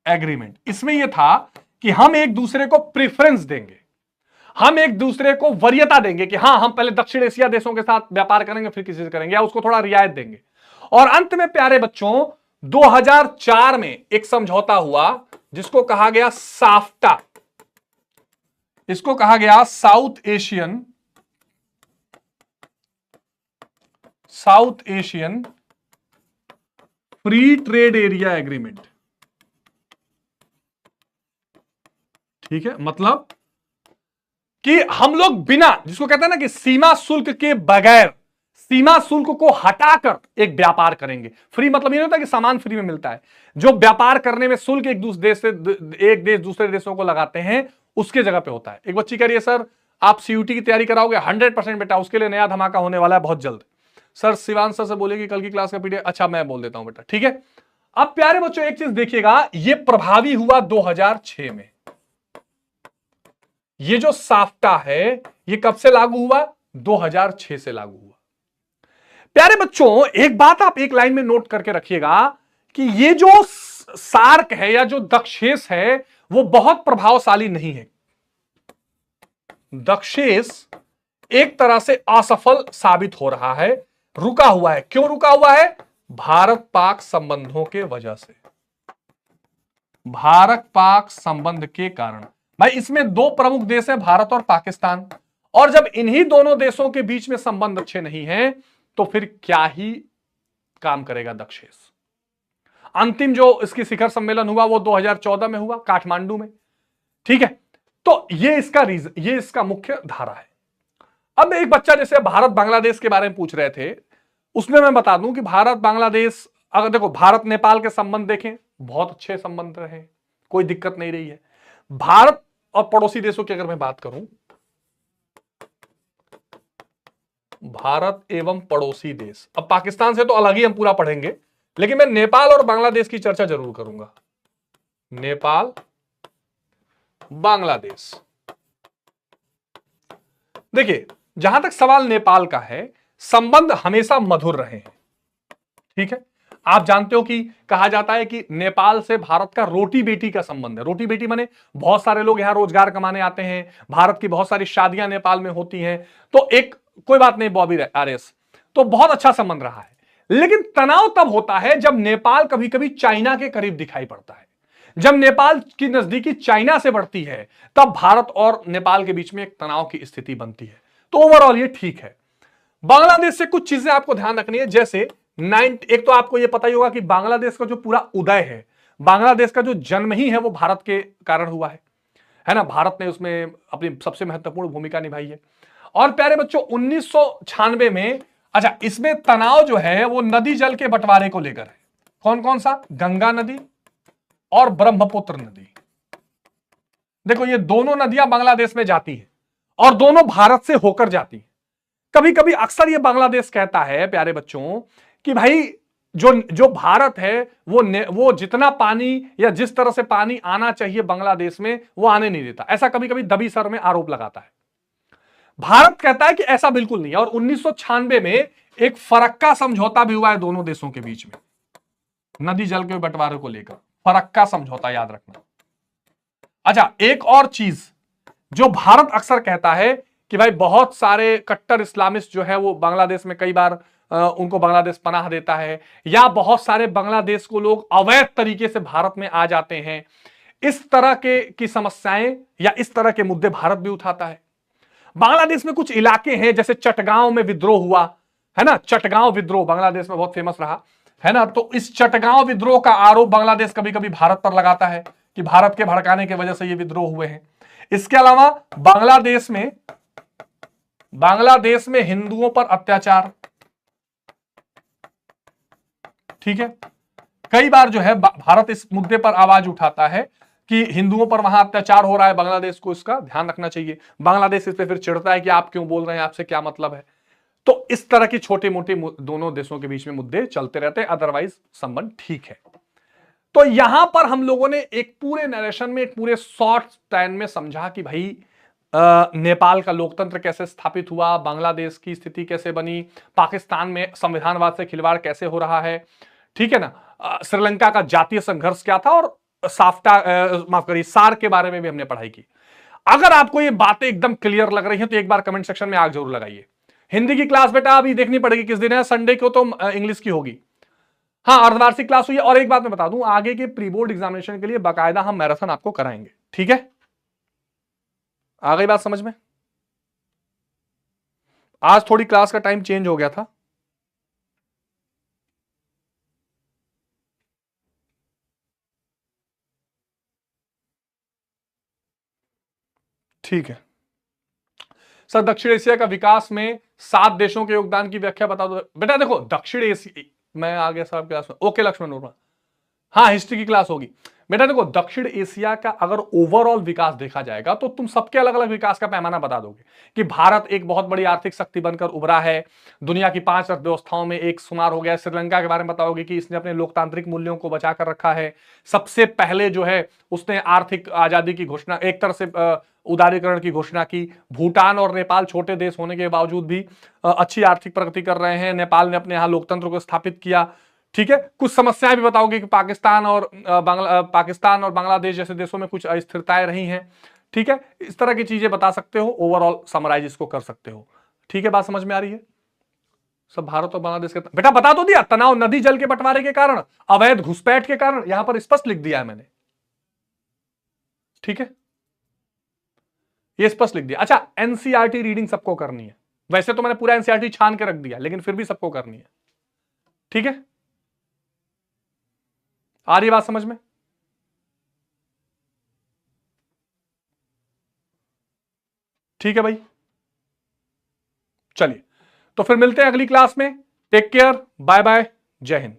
agreement. इसमें यह था कि हम एक दूसरे को प्रेफरेंस देंगे, हम एक दूसरे को वरीयता देंगे कि हां हम पहले दक्षिण एशिया देशों के साथ व्यापार करेंगे फिर किसी से करेंगे, या उसको थोड़ा रियायत देंगे। और अंत में प्यारे बच्चों 2004 में एक समझौता हुआ जिसको कहा गया साफ्टा। इसको कहा गया south Asian free trade area agreement. ठीक है, मतलब कि हम लोग बिना, जिसको कहते हैं ना कि सीमा शुल्क के बगैर, सीमा शुल्क को हटाकर एक व्यापार करेंगे। फ्री मतलब ये नहीं होता कि सामान फ्री में मिलता है, जो व्यापार करने में शुल्क एक देश दूसरे देशों को लगाते हैं उसके जगह पे होता है। एक बच्ची कह रही है सर आप सीयूटी की तैयारी कराओगे? 100% बेटा, उसके लिए नया धमाका होने वाला है बहुत जल्द। सर शिवांश सर से बोलेगी कल की क्लास का पीडीएफ। अच्छा मैं बोल देता हूं बेटा, ठीक है। अब प्यारे बच्चों एक चीज देखिएगा, ये प्रभावी हुआ 2006 में। ये जो साफ्टा है ये कब से लागू हुआ? 2006 से लागू हुआ। प्यारे बच्चों एक बात आप एक लाइन में नोट करके रखिएगा कि ये जो सार्क है या जो दक्षेस है वो बहुत प्रभावशाली नहीं है। दक्षेस एक तरह से असफल साबित हो रहा है, रुका हुआ है। क्यों रुका हुआ है? भारत पाक संबंधों के वजह से, भारत पाक संबंध के कारण। भाई इसमें दो प्रमुख देश है, भारत और पाकिस्तान, और जब इन्हीं दोनों देशों के बीच में संबंध अच्छे नहीं हैं तो फिर क्या ही काम करेगा दक्षेस। अंतिम जो इसकी शिखर सम्मेलन हुआ वो 2014 में हुआ काठमांडू में, ठीक है। तो ये इसका रीजन, ये इसका मुख्य धारा है। अब एक बच्चा जैसे भारत बांग्लादेश के बारे में पूछ रहे थे, उसमें मैं बता दूं कि भारत बांग्लादेश, अगर देखो भारत नेपाल के संबंध देखें बहुत अच्छे संबंध रहे, कोई दिक्कत नहीं रही है। भारत और पड़ोसी देशों की अगर मैं बात करूं, भारत एवं पड़ोसी देश, अब पाकिस्तान से तो अलग ही हम पूरा पढ़ेंगे, लेकिन मैं नेपाल और बांग्लादेश की चर्चा जरूर करूंगा। नेपाल बांग्लादेश, देखिए जहां तक सवाल नेपाल का है, संबंध हमेशा मधुर रहे हैं, ठीक है। आप जानते हो कि कहा जाता है कि नेपाल से भारत का रोटी बेटी का संबंध है। रोटी बेटी माने बहुत सारे लोग यहां रोजगार कमाने आते हैं, भारत की बहुत सारी शादियां नेपाल में होती हैं। तो एक, कोई बात नहीं बॉबी आरएस, तो बहुत अच्छा संबंध रहा है। लेकिन तनाव तब होता है जब नेपाल कभी कभी चाइना के करीब दिखाई पड़ता है। जब नेपाल की नजदीकी चाइना से बढ़ती है तब भारत और नेपाल के बीच में एक तनाव की स्थिति बनती है। तो ओवरऑल ये ठीक है। बांग्लादेश से कुछ चीजें आपको ध्यान रखनी है, जैसे एक तो आपको यह पता ही होगा कि बांग्लादेश का जो पूरा उदय है, बांग्लादेश का जो जन्म ही है वो भारत के कारण हुआ है ना। भारत ने उसमें अपनी सबसे महत्वपूर्ण भूमिका निभाई है। और प्यारे बच्चों 1996 में, अच्छा इसमें तनाव जो है वो नदी जल के बंटवारे को लेकर है। कौन कौन सा? गंगा नदी और ब्रह्मपुत्र नदी। देखो ये दोनों नदियां बांग्लादेश में जाती हैं और दोनों भारत से होकर जाती हैं। कभी कभी अक्सर ये बांग्लादेश कहता है प्यारे बच्चों कि भाई जो भारत है वो जितना पानी या जिस तरह से पानी आना चाहिए बांग्लादेश में वो आने नहीं देता। ऐसा कभी कभी दबी सर में आरोप लगाता है। भारत कहता है कि ऐसा बिल्कुल नहीं है। और 1996 में एक फरक्का समझौता भी हुआ है दोनों देशों के बीच में, नदी जल के बंटवारे को लेकर फरक्का समझौता, याद रखना। अच्छा एक और चीज जो भारत अक्सर कहता है कि भाई बहुत सारे कट्टर इस्लामिस्ट जो है वो बांग्लादेश में कई बार उनको बांग्लादेश पनाह देता है, या बहुत सारे बांग्लादेश को लोग अवैध तरीके से भारत में आ जाते हैं। इस तरह की समस्याएं या इस तरह के मुद्दे भारत भी उठाता है। बांग्लादेश में कुछ इलाके हैं जैसे चटगांव में विद्रोह हुआ है ना, चटगांव विद्रोह बांग्लादेश में बहुत फेमस रहा है ना। तो इस चटगांव विद्रोह का आरोप बांग्लादेश कभी कभी भारत पर लगाता है कि भारत के भड़काने की वजह से ये विद्रोह हुए हैं। इसके अलावा बांग्लादेश में हिंदुओं पर अत्याचार, ठीक है, कई बार जो है भारत इस मुद्दे पर आवाज उठाता है कि हिंदुओं पर वहां अत्याचार हो रहा है, बांग्लादेश को इसका ध्यान रखना चाहिए। बांग्लादेश इस पे फिर चिढ़ता है कि आप क्यों बोल रहे हैं, आपसे क्या मतलब है। तो इस तरह की छोटे मोटे दोनों देशों के बीच में मुद्दे चलते रहते हैं, अदरवाइज संबंध ठीक है। तो यहां पर हम लोगों ने एक पूरे नरेशन में एक पूरे शॉर्ट टाइम में समझा कि भाई नेपाल का लोकतंत्र कैसे स्थापित हुआ, बांग्लादेश की स्थिति कैसे बनी, पाकिस्तान में संविधानवाद से खिलवाड़ कैसे हो रहा है, ठीक है ना, श्रीलंका का जातीय संघर्ष क्या था, और माफ करिए सार्क के बारे में भी हमने पढ़ाई की। अगर आपको ये बातें एकदम क्लियर लग रही हैं तो एक बार कमेंट सेक्शन में आग जरूर लगाइए। हिंदी की क्लास बेटा अभी देखनी पड़ेगी, किस दिन है, संडे को तो इंग्लिश की होगी। हाँ अर्धवार्षिक क्लास हुई है। और एक बात मैं बता दूं, आगे के प्री बोर्ड एग्जामिनेशन के लिए बाकायदा हम मैराथन आपको कराएंगे, ठीक है। आ गई बात समझ में? आज थोड़ी क्लास का टाइम चेंज हो गया था। ठीक है सर, दक्षिण एशिया का विकास में 7 देशों के योगदान की व्याख्या बता दो बेटा। देखो दक्षिण एशिया, मैं आ गया सर क्लास में, ओके लक्ष्मण वर्मा, हाँ हिस्ट्री की क्लास होगी बेटा। देखो दक्षिण एशिया का अगर ओवरऑल विकास देखा जाएगा तो तुम सबके अलग अलग विकास का पैमाना बता दोगे कि भारत एक बहुत बड़ी आर्थिक शक्ति बनकर उभरा है, दुनिया की 5 अर्थव्यवस्थाओं में एक शुमार हो गया। श्रीलंका के बारे में बताओगे कि इसने अपने लोकतांत्रिक मूल्यों को बचा कर रखा है, सबसे पहले जो है उसने आर्थिक आजादी की घोषणा, एक तरह से उदारीकरण की घोषणा की। भूटान और नेपाल छोटे देश होने के बावजूद भी अच्छी आर्थिक प्रगति कर रहे हैं। नेपाल ने अपने यहां लोकतंत्र को स्थापित किया, ठीक है। कुछ समस्याएं भी बताओगे कि पाकिस्तान और बांग्लादेश जैसे देशों में कुछ अस्थिरताएं रही हैं, ठीक है। इस तरह की चीजें बता सकते हो, ओवरऑल समराइज इसको कर सकते हो, ठीक है। बात समझ में आ रही है? सब भारत और बांग्लादेश के बेटा बता तो दिया, तनाव नदी जल के बंटवारे के कारण, अवैध घुसपैठ के कारण, यहां पर स्पष्ट लिख दिया है मैंने, ठीक है, ये स्पष्ट लिख दिया। अच्छा एनसीईआरटी रीडिंग सबको करनी है, वैसे तो मैंने पूरा एनसीईआरटी छान के रख दिया लेकिन फिर भी सबको करनी है, ठीक है। आ रही बात समझ में? ठीक है भाई, चलिए तो फिर मिलते हैं अगली क्लास में। टेक केयर, बाय बाय, जय हिंद।